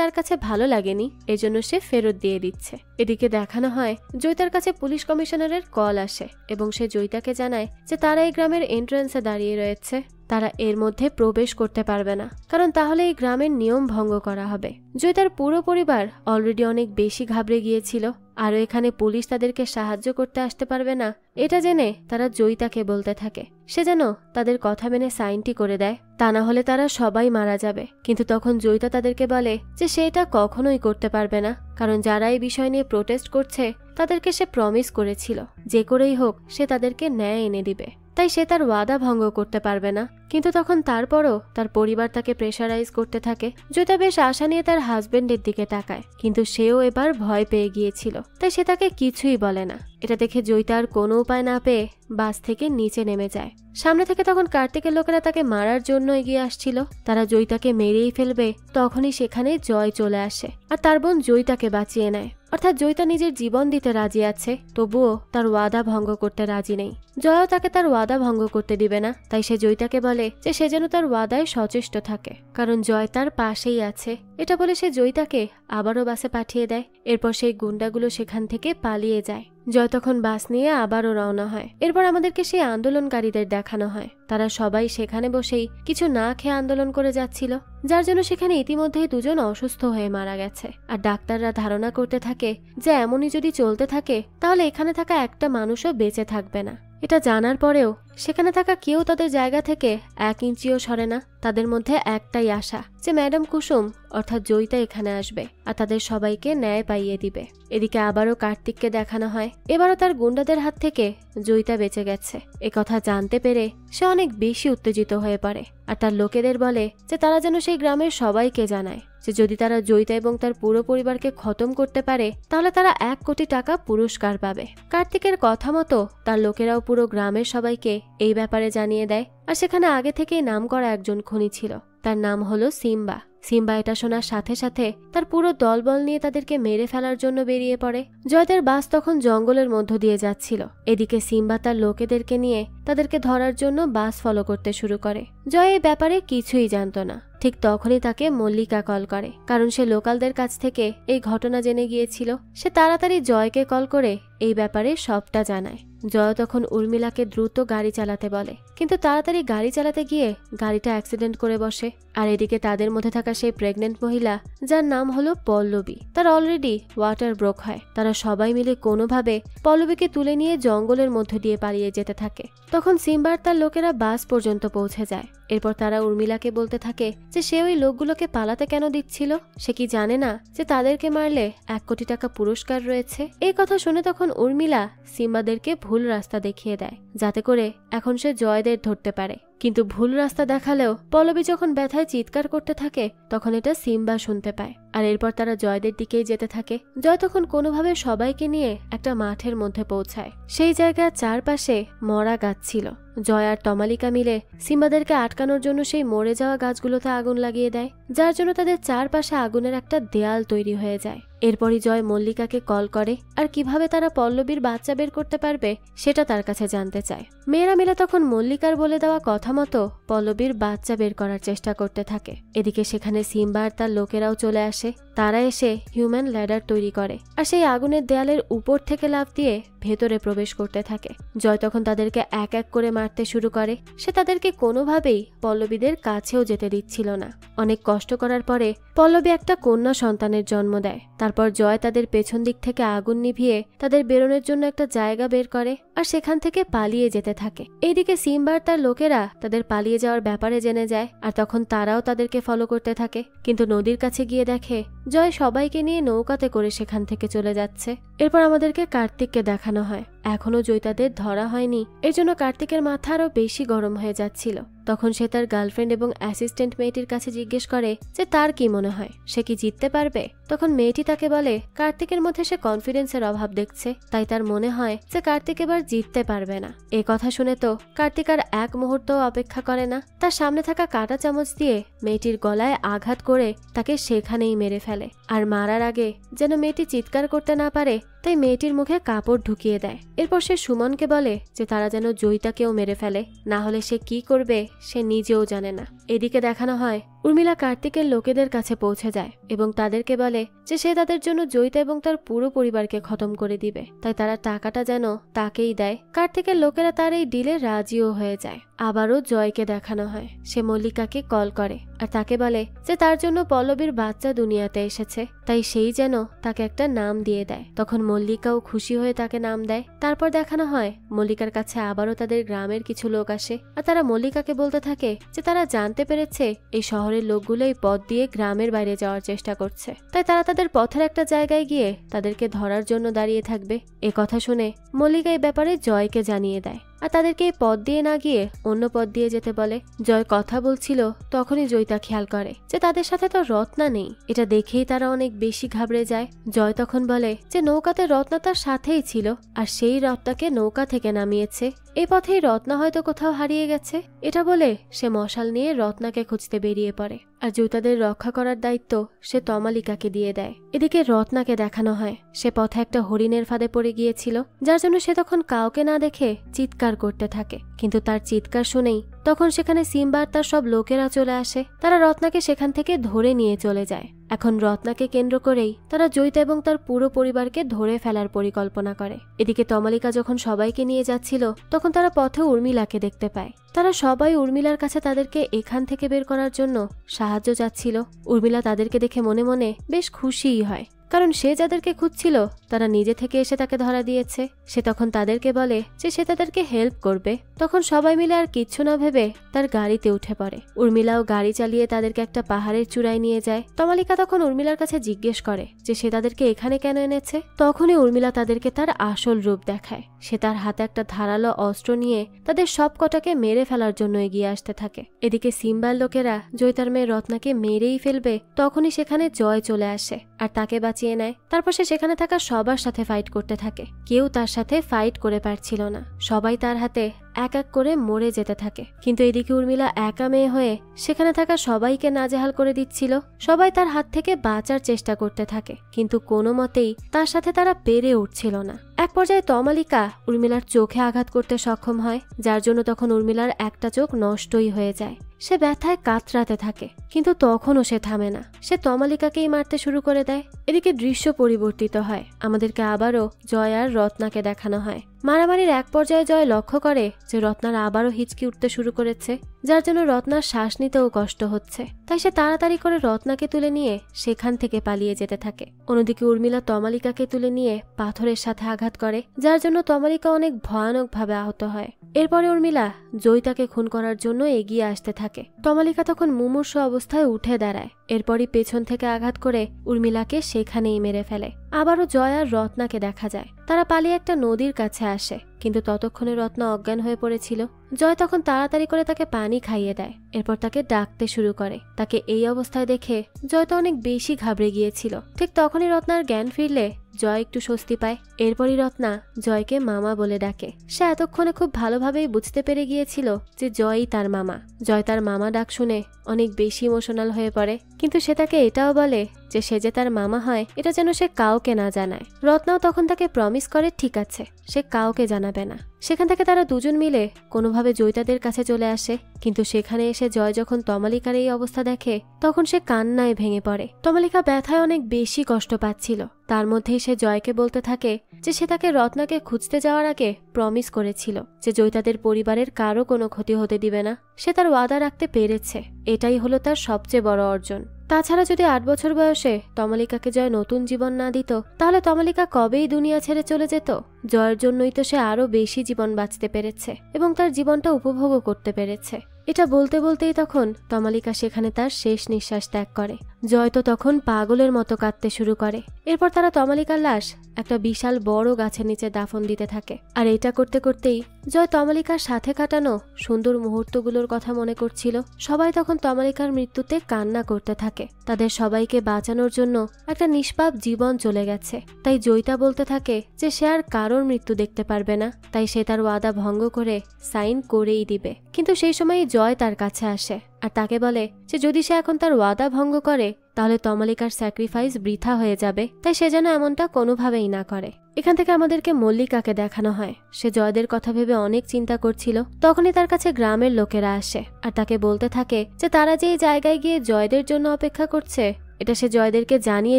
তার কাছে ভালো লাগেনি, এজন্য সে ফেরত দিয়ে দিচ্ছে। এদিকে দেখানো হয় জয়িতার কাছে পুলিশ কমিশনারের কল আসে এবং সে জয়িতাকে জানায় যে তারা এই গ্রামের এন্ট্রান্সে দাঁড়িয়ে রয়েছে, তারা এর মধ্যে প্রবেশ করতে পারবে না, কারণ তাহলে এই গ্রামের নিয়ম ভঙ্গ করা হবে। জয়িতার পুরো পরিবার অলরেডি অনেক বেশি ঘাবড়ে গিয়েছিল, আরও এখানে পুলিশ তাদেরকে সাহায্য করতে আসতে পারবে না এটা জেনে তারা জয়িতাকে বলতে থাকে সে যেন তাদের কথা মেনে সাইনটি করে দেয়, তা না হলে তারা সবাই মারা যাবে। কিন্তু তখন জয়িতা তাদেরকে বলে যে সে এটা কখনোই করতে পারবে না, কারণ যারা এই বিষয় নিয়ে প্রোটেস্ট করছে তাদেরকে সে প্রমিস করেছিল যে করেই হোক সে তাদেরকে ন্যায় এনে দিবে, তাই সে তার ওয়াদা ভঙ্গ করতে পারবে না। কিন্তু তখন তারপরও তার পরিবার তাকে প্রেশারাইজ করতে থাকে। জয়িতা বেশ আশা নিয়ে তার হাজবেন্ডের দিকে তাকায়, কিন্তু সেও এবার ভয় পেয়ে গিয়েছিল, তাই সে তাকে কিছুই বলে না। এটা দেখে জয়িতা আর কোনো উপায় না পেয়ে বাস থেকে নিচে নেমে যায়। সামনে থেকে তখন কার্তিকের লোকেরা তাকে মারার জন্য এগিয়ে আসছিল। তারা জয়িতাকে মেরেই ফেলবে তখনই সেখানে জয় চলে আসে আর তার বোন জয়িতাকে বাঁচিয়ে নেয়। অর্থাৎ জয়িতা নিজের জীবন দিতে রাজি আছে, তবুও তার ওয়াদা ভঙ্গ করতে রাজি নেই। জয়ও তাকে তার ওয়াদা ভঙ্গ করতে দিবে না, তাই সে জয়িতাকে বলে যে সে যেন তার ওয়াদায় সচেষ্ট থাকে, কারণ জয় তার পাশেই আছে। এটা বলে সে জয়িতাকে আবারও বাসে পাঠিয়ে দেয়। এরপর সেই গুন্ডাগুলো সেখান থেকে পালিয়ে যায়। জয় তখন বাস নিয়ে আবারও রওনা হয়। এরপর আমাদেরকে সেই আন্দোলনকারীদের দেখানো হয়। তারা সবাই সেখানে বসেই কিছু না খেয়ে আন্দোলন করে যাচ্ছিল, যার জন্য সেখানে ইতিমধ্যেই দুজন অসুস্থ হয়ে মারা গেছে। আর ডাক্তাররা ধারণা করতে থাকে যে এমনই যদি চলতে থাকে তাহলে এখানে থাকা একটা মানুষও বেঁচে থাকবে না। এটা জানার পরেও সেখানে থাকা কেউ তাদের জায়গা থেকে 1 ইঞ্চিও সরে না। তাদের মধ্যে একটাই আশা যে ম্যাডাম কুসুম অর্থাৎ জয়িতা এখানে আসবে আর তাদের সবাইকে ন্যায় পাইয়ে দিবে। এদিকে আবারও কার্তিককে দেখানো হয়। এবারও তার গুন্ডাদের হাত থেকে জয়িতা বেঁচে গেছে। একথা জানতে পেরে সে অনেক বেশি উত্তেজিত হয়ে পড়ে আর তার লোকেদের বলে যে তারা যেন সেই গ্রামের সবাইকে জানায় যে যদি তারা জয়িতা এবং তার পুরো পরিবারকে খতম করতে পারে তাহলে তারা 1 কোটি টাকা পুরস্কার পাবে। কার্তিকের কথা মতো তার লোকেরাও পুরো গ্রামের সবাইকে এই ব্যাপারে জানিয়ে দেয়। আর সেখানে আগে থেকেই নাম করা একজন খুনি ছিল, তার নাম হলো সিম্বা। সিম্বা এটা শোনার সাথে সাথে তার পুরো দলবল নিয়ে তাদেরকে মেরে ফেলার জন্য বেরিয়ে পড়ে। জয়দের বাস তখন জঙ্গলের মধ্য দিয়ে যাচ্ছিল। এদিকে সিম্বা তার লোকেদেরকে নিয়ে তাদেরকে ধরার জন্য বাস ফলো করতে শুরু করে। জয় এই ব্যাপারে কিছুই জানতো না। ঠিক তখনই তাকে মল্লিকা কল করে, কারণ সে লোকালদের কাছ থেকে এই ঘটনা জেনে গিয়েছিল। সে তাড়াতাড়ি জয়কে কল করে এই ব্যাপারে সবটা জানায়। জয় তখন উর্মিলাকে দ্রুত গাড়ি চালাতে বলে, কিন্তু তাড়াতাড়ি গাড়ি চালাতে গিয়ে গাড়িটা অ্যাক্সিডেন্ট করে বসে। আর এদিকে তাদের মধ্যে থাকা সেই প্রেগনেন্ট মহিলা যার নাম হলো পল্লবী, তার অলরেডি ওয়াটার ব্রোক হয়। তারা সবাই মিলে কোনোভাবে পল্লবীকে তুলে নিয়ে জঙ্গলের মধ্য দিয়ে পালিয়ে যেতে থাকে। তখন সিম্বার তার লোকেরা বাস পর্যন্ত পৌঁছে যায়। এরপর তারা উর্মিলাকে বলতে থাকে যে সে ওই লোকগুলোকে পালাতে কেন দিচ্ছিল, সে কি জানে না যে তাদেরকে মারলে 1 কোটি টাকা পুরস্কার রয়েছে। এই কথা শুনে তখন উর্মিলা সিম্বাদেরকে ভুল রাস্তা দেখিয়ে দেয়, যাতে করে এখন সে জয়দের ধরতে পারে। কিন্তু ভুল রাস্তা দেখালেও পল্লবী যখন ব্যথায় চিৎকার করতে থাকে তখন এটা সিম্বা শুনতে পায়। আর এরপর তারা জয়দের দিকেই যেতে থাকে। জয় তখন কোনোভাবে সবাইকে নিয়ে একটা মাঠের মধ্যে পৌঁছায়। সেই জায়গার চারপাশে মরা গাছ ছিল। জয় আর তমালিকা মিলে সিম্বাদেরকে আটকানোর জন্য সেই মরে যাওয়া গাছগুলোতে আগুন লাগিয়ে দেয়, যার জন্য তাদের চারপাশে আগুনের একটা দেয়াল তৈরি হয়ে যায়। এরপরই জয় মল্লিকাকে কল করে আর কিভাবে তারা পল্লবীর বাচ্চা বের করতে পারবে সেটা তার কাছে জানতে চায়। মেয়েরা মিলে তখন মল্লিকার বলে দেওয়া কথা মতো পল্লবীর বাচ্চা বের করার চেষ্টা করতে থাকে। এদিকে সেখানে সিম্বা আর তার লোকেরাও চলে আসে। তারা এসে হিউম্যান ল্যাডার তৈরি করে আর সেই আগুনের দেয়ালের উপর থেকে লাফ দিয়ে ভেতরে প্রবেশ করতে থাকে। জয় তখন তাদেরকে এক এক করে মারতে শুরু করে। সে তাদেরকে কোনোভাবেই পল্লবীদের কাছেও যেতে দিচ্ছিল না। অনেক কষ্ট করার পরে পল্লবী একটা কন্যা সন্তানের জন্ম দেয়। তারপর জয় তাদের পেছন দিক থেকে আগুন নিভিয়ে তাদের বেরোনোর জন্য একটা জায়গা বের করে আর সেখান থেকে পালিয়ে যেতে থাকে। এইদিকে সিম্বার তার লোকেরা তাদের পালিয়ে যাওয়ার ব্যাপারে জেনে যায় আর তখন তারাও তাদেরকে ফলো করতে থাকে। কিন্তু নদীর কাছে গিয়ে দেখে জয় সবাইকে নিয়ে নৌকাতে করে সেখান থেকে চলে যাচ্ছে। এরপর আমাদেরকে কার্তিককে দেখানো হয়। এখনো জয়িতাদের ধরা হয়নি, এর জন্য কার্তিকের মাথা আরো বেশি গরম হয়ে যাচ্ছিল। তখন সে তার গার্লফ্রেন্ড এবং অ্যাসিস্ট্যান্ট মেয়েটির কাছে জিজ্ঞেস করে যে তার কি মনে হয় সে কি জিততে পারবে। তখন মেয়েটি তাকে বলে কার্তিকের মধ্যে সে কনফিডেন্সের অভাব দেখছে, তাই তার মনে হয় যে কার্তিক এবার জিততে পারবে না। এ কথা শুনে তো কার্তিক আর এক মুহূর্তও অপেক্ষা করে না, তার সামনে থাকা কাঁটা চামচ দিয়ে মেয়েটির গলায় আঘাত করে তাকে সেখানেই মেরে ফেলে। আর মারার আগে যেন মেয়েটি চিৎকার করতে না পারে তাই মেয়েটির মুখে কাপড় ঢুকিয়ে দেয়। এরপর সে সুমনকে বলে যে তারা যেন জয়িতাকেও মেরে ফেলে, না হলে সে কি করবে সে নিজেও জানে না। এদিকে দেখানো হয় উর্মিলা কার্তিকের লোকেদের কাছে পৌঁছে যায় এবং তাদেরকে বলে যে সে তাদের জন্য জয়িতা এবং তার পুরো পরিবারকে খতম করে দিবে, তাই তারা টাকাটা যেন তাকেই দেয়। কার্তিকের লোকেরা তার এই ডিলে রাজিও হয়ে যায়। আবারও জয়কে দেখানো হয় সে মল্লিকাকে কল করে আর তাকে বলে যে তার জন্য পল্লবীর বাচ্চা দুনিয়াতে এসেছে, তাই সেই যেন তাকে একটা নাম দিয়ে দেয়। তখন মল্লিকাও খুশি হয়ে তাকে নাম দেয়। তারপর দেখানো হয় মল্লিকার কাছে আবারও তাদের গ্রামের কিছু লোক আসে আর তারা মল্লিকাকে বলতে থাকে যে তারা জানতে পেরেছে এই শহরের লোকগুলো এই পথ দিয়ে গ্রামের বাইরে যাওয়ার চেষ্টা করছে, তাই তারা তাদের পথের একটা জায়গায় গিয়ে তাদেরকে ধরার জন্য দাঁড়িয়ে থাকবে। এ কথা শুনে মল্লিকা এই ব্যাপারে জয়কে জানিয়ে দেয় আর তাদেরকে এই পথ দিয়ে না গিয়ে অন্য পথ দিয়ে যেতে বলে। জয় কথা বলছিল তখনই জয়িতা খেয়াল করে যে তাদের সাথে তো রত্না নেই। এটা দেখেই তারা অনেক বেশি ঘাবড়ে যায়। জয় তখন বলে যে নৌকাতে রত্না তার সাথেই ছিল আর সেই রত্নাকে নৌকা থেকে নামিয়েছে। এই পথেই রত্না হয়তো কোথাও হারিয়ে গেছে। এটা বলে সে মশাল নিয়ে রত্নাকে খুঁজতে বেরিয়ে পড়ে আর জয়িতাদের রক্ষা করার দায়িত্ব সে তমালিকাকে দিয়ে দেয়। এদিকে রত্নাকে দেখানো হয় সে পথে একটা হরিণের ফাঁদে পড়ে গিয়েছিল, যার জন্য সে তখন কাউকে না দেখে চিৎকার করতে থাকে। কিন্তু তার চিৎকার শুনেই তখন সেখানে সিম্বা আর তার সব লোকেরা চলে আসে। তারা রত্নাকে সেখান থেকে ধরে নিয়ে চলে যায়। এখন রত্নাকে কেন্দ্র করেই তারা জয়িতা এবং তার পুরো পরিবারকে ধরে ফেলার পরিকল্পনা করে। এদিকে তমালিকা যখন সবাইকে নিয়ে যাচ্ছিল তখন তারা পথে উর্মিলাকে দেখতে পায়। তারা সবাই উর্মিলার কাছে তাদেরকে এখান থেকে বের করার জন্য সাহায্য চাচ্ছিল। উর্মিলা তাদেরকে দেখে মনে মনে বেশ খুশিই হয়, কারণ সে যাদেরকে খুঁজছিল তারা নিজে থেকে এসে তাকে ধরা দিয়েছে। সে তখন তাদেরকে বলে যে সে তাদেরকে হেল্প করবে। তখন সবাই মিলে আর কিচ্ছু না ভেবে তার গাড়িতে উঠে পড়ে। উর্মিলাও গাড়ি চালিয়ে তাদেরকে একটা পাহাড়ের চূড়ায় নিয়ে যায়। তমালিকা তখন উর্মিলার কাছে জিজ্ঞেস করে যে সে তাদেরকে এখানে কেন এনেছে। তখনই উর্মিলা তাদেরকে তার আসল রূপ দেখায়। সে তার হাতে একটা ধারালো অস্ত্র নিয়ে তাদের সব কটাকে মেরে ফেলার জন্য এগিয়ে আসতে থাকে। এদিকে সিম্বার লোকেরা জয়িতার মেয়ে রত্নাকে মেরেই ফেলবে, তখনই সেখানে জয় চলে আসে আর তাকে বাঁচিয়ে নেয়। তারপর সে সেখানে থাকা সবার সাথে ফাইট করতে থাকে। কেউ তার সাথে ফাইট করে পারছিল না, সবাই তার হাতে এক এক করে মরে যেতে থাকে। কিন্তু এদিকে উর্মিলা একা মেয়ে হয়ে সেখানে থাকা সবাইকে নাজেহাল করে দিচ্ছিল। সবাই তার হাত থেকে বাঁচার চেষ্টা করতে থাকে, কিন্তু কোনো মতেই তার সাথে তারা পেরে উঠছিল না। এক পর্যায়ে তমালিকা উর্মিলার চোখে আঘাত করতে সক্ষম হয়, যার জন্য তখন উর্মিলার একটা চোখ নষ্টই হয়ে যায়। সে ব্যথায় কাতরাতে থাকে, কিন্তু তখনও সে থামে না। সে তমালিকাকেই মারতে শুরু করে দেয়। এদিকে দৃশ্য পরিবর্তিত হয়। আমাদেরকে আবারও জয় আর রত্নাকে দেখানো হয়। মারামারির এক পর্যায়ে জয় লক্ষ্য করে যে রত্নার আবারও হিচকি উঠতে শুরু করেছে, যার জন্য রত্নার শ্বাস নিতেও কষ্ট হচ্ছে। তাই সে তাড়াতাড়ি করে রত্নাকে তুলে নিয়ে সেখান থেকে পালিয়ে যেতে থাকে। অন্যদিকে উর্মিলা তমালিকাকে তুলে নিয়ে পাথরের সাথে আঘাত করে, যার জন্য তমালিকা অনেক ভয়ানকভাবে আহত হয়। এরপরে উর্মিলা জয়িতাকে খুন করার জন্য এগিয়ে আসতে থাকে। তমালিকা তখন মুমূর্ষ অবস্থায় উঠে দাঁড়ায়। এরপরই পেছন থেকে আঘাত করে উর্মিলাকে সেখানেই মেরে ফেলে। আবারও জয় আর রত্নাকে দেখা যায়। তারা পালিয়ে একটা নদীর কাছে আসে, কিন্তু ততক্ষণে রত্না অজ্ঞান হয়ে পড়েছিল। জয় তখন তাড়াতাড়ি করে তাকে পানি খাইয়ে দেয়। এরপর তাকে ডাকতে শুরু করে। তাকে এই অবস্থায় দেখে জয় তো অনেক বেশি ঘাবড়ে গিয়েছিল। ঠিক তখনই রত্নার জ্ঞান ফিরলে জয় একটু স্বস্তি পায়। এরপরই রত্না জয়কে মামা বলে ডাকে। সে এতক্ষণে খুব ভালোভাবেই বুঝতে পেরে গিয়েছিল যে জয়ই তার মামা। জয় তার মামা ডাক শুনে অনেক বেশি ইমোশনাল হয়ে পড়ে, কিন্তু সে তাকে এটাও বলে যে সে যে তার মামা হয় এটা যেন সে কাউকে না জানায়। রত্নাও তখন তাকে প্রমিস করে ঠিক আছে, সে কাউকে জানাবে না। সেখান থেকে তারা দুজন মিলে কোনোভাবে জয়িতাদের কাছে চলে আসে, কিন্তু সেখানে এসে জয় যখন তমালিকার এই অবস্থা দেখে তখন সে কান্নায় ভেঙে পড়ে। তমালিকা ব্যথায় অনেক বেশি কষ্ট পাচ্ছিল। তার মধ্যেই সে জয়কে বলতে থাকে যে সে তাকে রত্নাকে খুঁজতে যাওয়ার আগে প্রমিস করেছিল যে জয়িতাদের পরিবারের কারো কোনো ক্ষতি হতে দিবে না। সে তার ওয়াদা রাখতে পেরেছে, এটাই হলো তার সবচেয়ে বড় অর্জন। তাছাড়া যদি 8 বছর বয়সে তমালিকাকে জয় নতুন জীবন না দিত তাহলে তমালিকা কবেই দুনিয়া ছেড়ে চলে যেত। জয়ের জন্যই তো সে আরো বেশি জীবন বাঁচতে পেরেছে এবং তার জীবনটা উপভোগও করতে পেরেছে। এটা বলতে বলতেই তখন তমালিকা সেখানে তার শেষ নিঃশ্বাস ত্যাগ করে। জয় তো তখন পাগলের মতো কাঁদতে শুরু করে। এরপর তারা তমালিকার লাশ একটা বিশাল বড় গাছের নিচে দাফন দিতে থাকে। আর এটা করতে করতেই জয় তমালিকার সাথে কাটানো সুন্দর মুহূর্তগুলোর কথা মনে করছিল। সবাই তখন তমালিকার মৃত্যুতে কান্না করতে থাকে। তাদের সবাইকে বাঁচানোর জন্য একটা নিষ্পাপ জীবন চলে গেছে। তাই জয়িতা বলতে থাকে যে সে আর কারোর মৃত্যু দেখতে পারবে না, তাই সে তার ওয়াদা ভঙ্গ করে সাইন করেই দিবে। কিন্তু সেই সময় জয় তার কাছে আসে আর তাকে বলে যে যদি সে এখন তার ওয়াদা ভঙ্গ করে তাহলে তমালিকার স্যাক্রিফাইস বৃথা হয়ে যাবে, তাই সে যেন এমনটা কোনোভাবেই না করে। এখান থেকে আমাদেরকে মল্লিকাকে দেখানো হয়। সে জয়দের কথা ভেবে অনেক চিন্তা করছিল। তখনই তার কাছে গ্রামের লোকেরা আসে আর তাকে বলতে থাকে যে তারা যে এই জায়গায় গিয়ে জয়দের জন্য অপেক্ষা করছে এটা সে জয়দেরকে জানিয়ে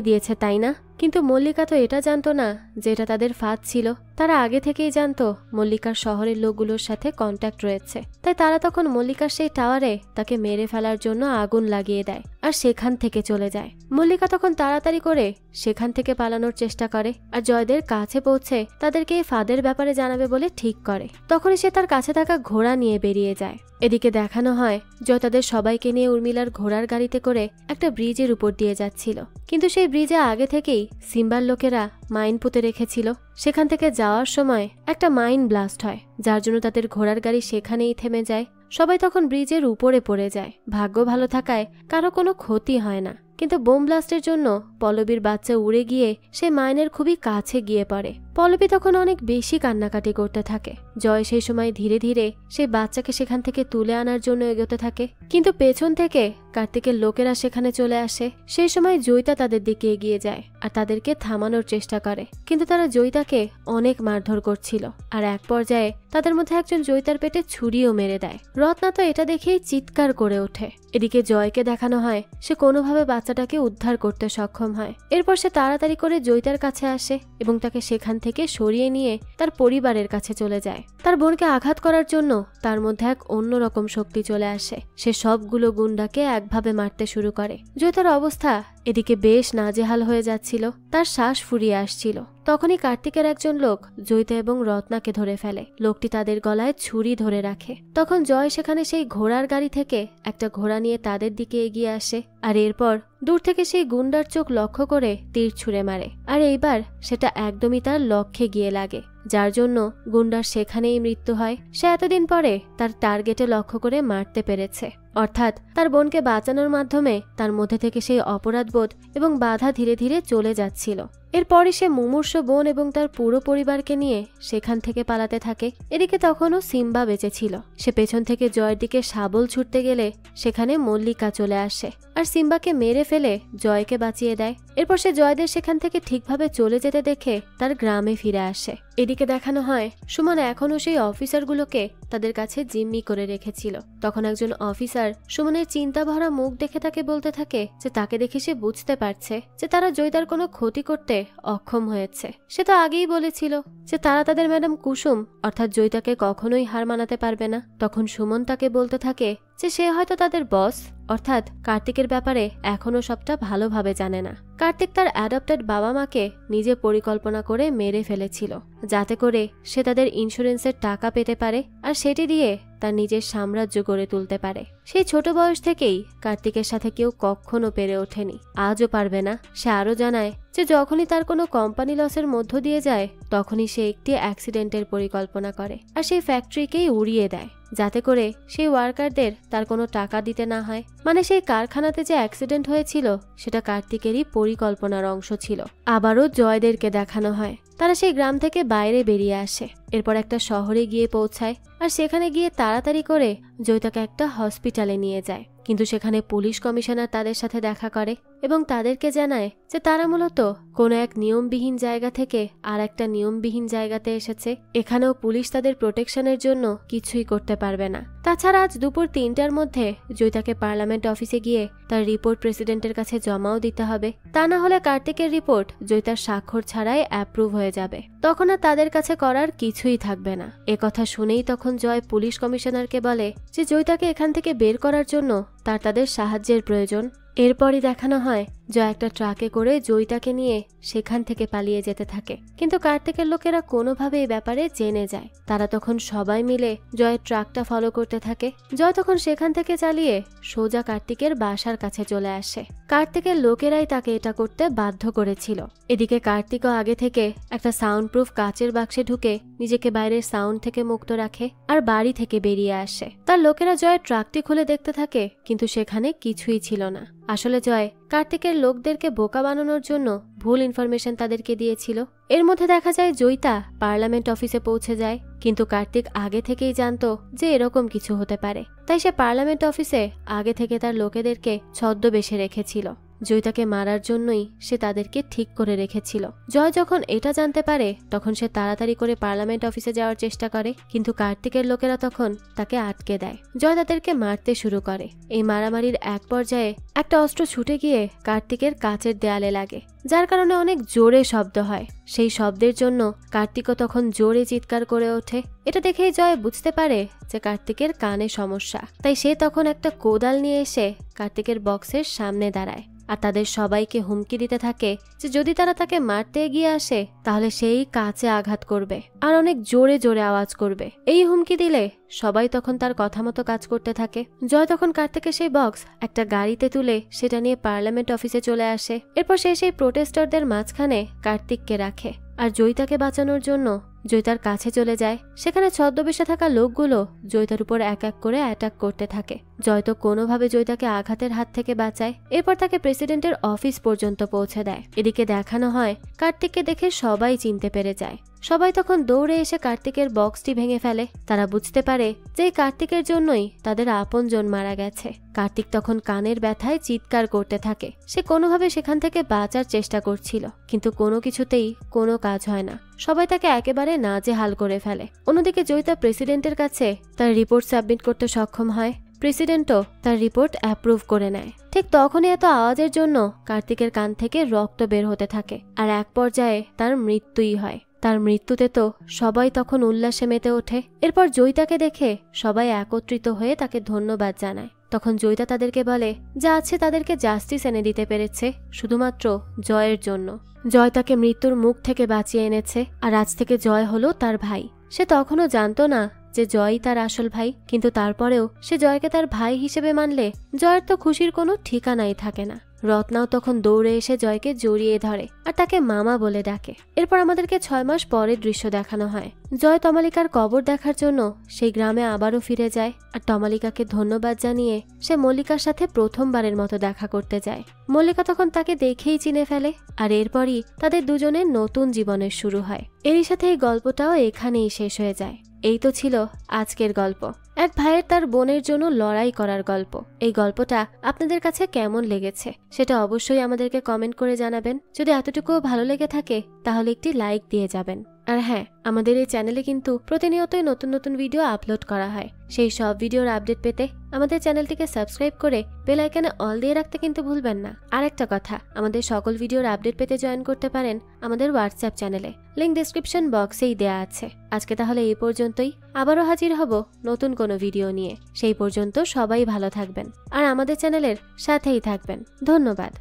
দিয়েছে, তাই না? কিন্তু মল্লিকা তো এটা জানতো না যে এটা তাদের ফাঁদ ছিল। তারা আগে থেকেই জানতো মল্লিকার শহরের লোকগুলোর সাথে কন্ট্যাক্ট রয়েছে, তাই তারা তখন মল্লিকার সেই টাওয়ারে তাকে মেরে ফেলার জন্য আগুন লাগিয়ে দেয় আর সেখান থেকে চলে যায়। মল্লিকা তখন তাড়াতাড়ি করে সেখান থেকে পালানোর চেষ্টা করে আর জয়দের কাছে পৌঁছে তাদেরকে এই ফাঁদের ব্যাপারে জানাবে বলে ঠিক করে। তখনই সে তার কাছে থাকা ঘোড়া নিয়ে বেরিয়ে যায়। এদিকে দেখানো হয় জয় তাদের সবাইকে নিয়ে উর্মিলার ঘোড়ার গাড়িতে করে একটা ব্রিজের উপর দিয়ে যাচ্ছিল, কিন্তু সেই ব্রিজে আগে থেকেই সিম্বার লোকেরা মাইন পুঁতে রেখেছিল। সেখান থেকে যাওয়ার সময় একটা মাইন ব্লাস্ট হয়, যার জন্য তাদের ঘোড়ার গাড়ি সেখানেই থেমে যায়। সবাই তখন ব্রিজের উপরে পড়ে যায়। ভাগ্য ভালো থাকায় কারো কোনো ক্ষতি হয় না, কিন্তু বোম ব্লাস্টের জন্য পল্লবীর বাচ্চা উড়ে গিয়ে সে মাইনের খুবই কাছে গিয়ে পড়ে। পল্লবী তখন অনেক বেশি কান্নাকাটি করতে থাকে। জয় সেই সময় ধীরে ধীরে সেই বাচ্চাকে সেখান থেকে তুলে আনার জন্য এগোতে থাকে, কিন্তু পেছন থেকে কার্তিকের লোকেরা সেখানে চলে আসে। সেই সময় জয়িতা তাদের দিকে এগিয়ে যায় আর তাদেরকে থামানোর চেষ্টা করে, কিন্তু তারা জয়িতাকে অনেক মারধর করছিল আর এক পর্যায়ে তাদের মধ্যে একজন জয়িতার পেটে ছুরিও মেরে দেয়। রত্না তো এটা দেখেই চিৎকার করে ওঠে। এদিকে জয়কে দেখানো হয় সে কোনোভাবে বাচ্চাটাকে উদ্ধার করতে সক্ষম হয়। এরপর সে তাড়াতাড়ি করে জয়িতার কাছে আসে এবং তাকে সেখান থেকে সরিয়ে নিয়ে তার পরিবারের কাছে চলে যায়। তার বোনকে আঘাত করার জন্য তার মধ্যে এক অন্যরকম শক্তি চলে আসে। সে সবগুলো গুন্ডাকে একভাবে মারতে শুরু করে। জয়িতার অবস্থা এদিকে বেশ নাজেহাল হয়ে যাচ্ছিল, তার শ্বাস ফুরিয়ে আসছিল। তখনই কার্তিকের একজন লোক জয়িতা এবং রত্নাকে ধরে ফেলে। লোকটি তাদের গলায় ছুরি ধরে রাখে। তখন জয় সেখানে সেই ঘোড়ার গাড়ি থেকে একটা ঘোড়া নিয়ে তাদের দিকে এগিয়ে আসে আর এরপর দূর থেকে সেই গুন্ডার চোখ লক্ষ্য করে তীর ছুঁড়ে মারে। আর এইবার সেটা একদমই তার লক্ষ্যে গিয়ে লাগে, যার জন্য গুন্ডার সেখানেই মৃত্যু হয়। সে এতদিন পরে তার টার্গেটে লক্ষ্য করে মারতে পেরেছে, অর্থাৎ তার বোনকে বাঁচানোর মাধ্যমে তার মধ্যে থেকে সেই অপরাধবোধ এবং বাধা ধীরে ধীরে চলে যাচ্ছিল। এরপরই সে মুমূর্ষ বোন এবং তার পুরো পরিবারকে নিয়ে সেখান থেকে পালাতে থাকে। এদিকে তখনও সিম্বা বেঁচে ছিল। সে পেছন থেকে জয়ের দিকে শাবল ছুটতে গেলে সেখানে মল্লিকা চলে আসে আর সিম্বাকে মেরে ফেলে জয়কে বাঁচিয়ে দেয়। এরপর সে জয়দের সেখান থেকে ঠিকভাবে চলে যেতে দেখে তার গ্রামে ফিরে আসে। এদিকে দেখানো হয় সুমন এখনও সেই অফিসারগুলোকে তাদের কাছে জিম্মি করে রেখেছিল। তখন একজন অফিসার সুমনের চিন্তা ভরা মুখ দেখে তাকে বলতে থাকে যে তাকে দেখে সে বুঝতে পারছে যে তারা জয়িতার কোনো ক্ষতি করতে অক্ষম হয়েছে। সে তো আগেই বলেছিল যে তারা তাদের ম্যাডাম কুসুম অর্থাৎ জয়িতাকে কখনোই হার মানাতে পারবে না। তখন সুমন তাকে বলতে থাকে যে সে হয়তো তাদের বস অর্থাৎ কার্তিকের ব্যাপারে এখনো সবটা ভালোভাবে জানে না। কার্তিক তার অ্যাডপ্টেড বাবা মাকে নিজে পরিকল্পনা করে মেরে ফেলেছিল, যাতে করে সে তাদের ইন্স্যুরেন্সের টাকা পেতে পারে আর সেটি দিয়ে তার নিজের সাম্রাজ্য গড়ে তুলতে পারে। সেই ছোট বয়স থেকেই কার্তিকের সাথে কেউ কখনো পেরে ওঠেনি, আজও পারবে না। সে আরো জানায় যে যখনই তার কোনো কোম্পানি লসের মধ্য দিয়ে যায় তখনই সে একটি অ্যাক্সিডেন্টের পরিকল্পনা করে আর সেই ফ্যাক্টরিকেই উড়িয়ে দেয়। যাতে করে সেই ওয়ার্কারদের তার কোনো টাকা দিতে না হয়। মানে সেই কারখানাতে যে অ্যাক্সিডেন্ট হয়েছিল সেটা কার্তিকেরই পরিকল্পনার অংশ ছিল। আবারও জয়দেরকে দেখানো হয় তারা সেই গ্রাম থেকে বাইরে বেরিয়ে আসে, এরপর একটা শহরে গিয়ে পৌঁছায় আর সেখানে গিয়ে তাড়াতাড়ি করে জয়িতাকে একটা হসপিটালে নিয়ে যায়। কিন্তু সেখানে পুলিশ কমিশনার তাদের সাথে দেখা করে এবং তাদেরকে জানায় যে তারা মূলত কোনো এক নিয়মবিহীন জায়গা থেকে আর একটা নিয়মবিহীন জায়গাতে এসেছে, এখানেও পুলিশ তাদের প্রোটেকশনের জন্য কিছুই করতে পারবে না। তাছাড়া আজ দুপুর 3টার মধ্যে জয়িতাকে পার্লামেন্ট অফিসে গিয়ে তার রিপোর্ট প্রেসিডেন্টের কাছে জমাও দিতে হবে, তা না হলে কার্তিকের রিপোর্ট জয়িতার স্বাক্ষর ছাড়াই অ্যাপ্রুভ হয়ে যাবে, তখন আর তাদের কাছে করার কিছুই থাকবে না। কথা শুনেই তখন জয় পুলিশ কমিশনারকে বলে যে জয়িতাকে এখান থেকে বের করার জন্য তাদের সাহায্যের প্রয়োজন। এরপরই দেখানো হয় জয় একটা ট্রাকে করে জয়িতাকে নিয়ে সেখান থেকে পালিয়ে যেতে থাকে, কিন্তু কার্তিকের লোকেরা কোনোভাবে এই ব্যাপারে জেনে যায়। তারা তখন সবাই মিলে জয়ের ট্রাকটা ফলো করতে থাকে। জয় তখন সেখান থেকে চালিয়ে সোজা কার্তিকের বাসার কাছে চলে আসে। কার্তিকের লোকেরাই তাকে এটা করতে বাধ্য করেছিল। এদিকে কার্তিকও আগে থেকে একটা সাউন্ড প্রুফ কাচের বাক্সে ঢুকে নিজেকে বাইরের সাউন্ড থেকে মুক্ত রাখে আর বাড়ি থেকে বেরিয়ে আসে। তার লোকেরা জয়ের ট্রাকটি খুলে দেখতে থাকে, কিন্তু সেখানে কিছুই ছিল না। আসলে জয় কার্তিকের লোকদেরকে বোকা বানানোর জন্য ভুল ইনফরমেশন তাদেরকে দিয়েছিল। এর মধ্যে দেখা যায় জয়িতা পার্লামেন্ট অফিসে পৌঁছে যায়, কিন্তু কার্তিক আগে থেকেই জানতো যে এরকম কিছু হতে পারে, তাই সে পার্লামেন্ট অফিসে আগে থেকে তার লোকেদেরকে ছদ্মবেশে রেখেছিল। জয়িতাকে মারার জন্যই সে তাদেরকে ঠিক করে রেখেছিল। জয় যখন এটা জানতে পারে তখন সে তাড়াতাড়ি করে পার্লামেন্ট অফিসে যাওয়ার চেষ্টা করে, কিন্তু কার্তিকের লোকেরা তখন তাকে আটকে দেয়। জয় তাদেরকে মারতে শুরু করে। এই মারামারির এক পর্যায়ে একটা অস্ত্র ছুটে গিয়ে কার্তিকের কাচের দেয়ালে লাগে, যার কারণে অনেক জোরে শব্দ হয়। সেই শব্দের জন্য কার্তিকও তখন জোরে চিৎকার করে ওঠে। এটা দেখেই জয় বুঝতে পারে যে কার্তিকের কানে সমস্যা, তাই সে তখন একটা কোদাল নিয়ে এসে কার্তিকের বক্সের সামনে দাঁড়ায় আর তাদের সবাইকে হুমকি দিতে থাকে যে যদি তারা তাকে মারতে এগিয়ে আসে তাহলে সেই কাচে আঘাত করবে আর অনেক জোরে জোরে আওয়াজ করবে। এই হুমকি দিলে সবাই তখন তার কথা মতো কাজ করতে থাকে। জয় তখন কার্তিকের সেই বক্স একটা গাড়িতে তুলে সেটা নিয়ে পার্লামেন্ট অফিসে চলে আসে। এরপর সে সেই প্রোটেস্টারদের মাঝখানে কার্তিককে রাখে আর জয়িতাকে বাঁচানোর জন্য জয়িতার কাছে চলে যায়। সেখানে ছদ্মবেশে থাকা লোকগুলো জয়িতার উপর এক এক করে অ্যাটাক করতে থাকে। জয় তো কোনোভাবে জয়িতাকে আঘাতের হাত থেকে বাঁচায়, এরপর তাকে প্রেসিডেন্টের অফিস পর্যন্ত পৌঁছে দেয়। এদিকে দেখানো হয় কার্তিককে দেখে সবাই চিনতে পেরে যায়। সবাই তখন দৌড়ে এসে কার্তিকের বক্সটি ভেঙে ফেলে। তারা বুঝতে পারে যে কার্তিকের জন্যই তাদের আপনজন মারা গেছে। কার্তিক তখন কানের ব্যথায় চিৎকার করতে থাকে। সে কোনোভাবে সেখান থেকে বাঁচার চেষ্টা করছিল, কিন্তু কোনো কিছুতেই কোনো কাজ হয় না। সবাই তাকে একেবারে নাজেহাল করে ফেলে। অন্যদিকে জয়িতা প্রেসিডেন্টের কাছে তার রিপোর্ট সাবমিট করতে সক্ষম হয়। প্রেসিডেন্টও তার রিপোর্ট অ্যাপ্রুভ করে নেয়। ঠিক তখনই এত আওয়াজের জন্য কার্তিকের কান থেকে রক্ত বের হতে থাকে আর এক পর্যায়ে তার মৃত্যুই হয়। তার মৃত্যুতে তো সবাই তখন উল্লাসে মেতে ওঠে। এরপর জয়িতাকে দেখে সবাই একত্রিত হয়ে তাকে ধন্যবাদ জানায়। তখন জয়িতা তাদেরকে বলে যা আছে তাদেরকে জাস্টিস এনে দিতে পেরেছে শুধুমাত্র জয়ের জন্য। জয় তাকে মৃত্যুর মুখ থেকে বাঁচিয়ে এনেছে আর আজ থেকে জয় হলো তার ভাই। সে তখনও জানতো না যে জয়ই তার আসল ভাই, কিন্তু তারপরেও সে জয়কে তার ভাই হিসেবে মানলে জয়ের তো খুশির কোনো ঠিকানাই থাকে না। রত্নাও তখন দৌড়ে এসে জয়কে জড়িয়ে ধরে আর তাকে মামা বলে ডাকে। এরপর আমাদেরকে 6 মাস পরের দৃশ্য দেখানো হয়। জয় তমালিকার কবর দেখার জন্য সেই গ্রামে আবারও ফিরে যায় আর তমালিকাকে ধন্যবাদ জানিয়ে সে মল্লিকার সাথে প্রথমবারের মতো দেখা করতে যায়। মল্লিকা তখন তাকে দেখেই চিনে ফেলে আর এরপরই তাদের দুজনের নতুন জীবনের শুরু হয়। এরই সাথে এই গল্পটাও এখানেই শেষ হয়ে যায়। এই তো ছিল আজকের গল্প, এক ভাইয়ের তার বোনের জন্য লড়াই করার গল্প। এই গল্পটা আপনাদের কাছে কেমন লেগেছে সেটা অবশ্যই আমাদেরকে কমেন্ট করে জানাবেন। যদি এতটুকুও ভালো লেগে থাকে তাহলে একটি লাইক দিয়ে যাবেন। আর হ্যাঁ, আমাদের এই চ্যানেলে কিন্তু প্রতিনিয়তই নতুন নতুন ভিডিও আপলোড করা হয়। সেই সব ভিডিওর আপডেট পেতে আমাদের চ্যানেলটিকে সাবস্ক্রাইব করে বেল আইকনে অল দিয়ে রাখতে কিন্তু ভুলবেন না। আর একটা কথা, আমাদের সকল ভিডিওর আপডেট পেতে জয়েন করতে পারেন আমাদের হোয়াটসঅ্যাপ চ্যানেলে, লিংক ডেসক্রিপশন বক্সেই দেয়া আছে। আজকে তাহলে এই পর্যন্তই, আবারও হাজির হব নতুন কোনো ভিডিও নিয়ে। সেই পর্যন্ত সবাই ভালো থাকবেন আর আমাদের চ্যানেলের সাথেই থাকবেন। ধন্যবাদ।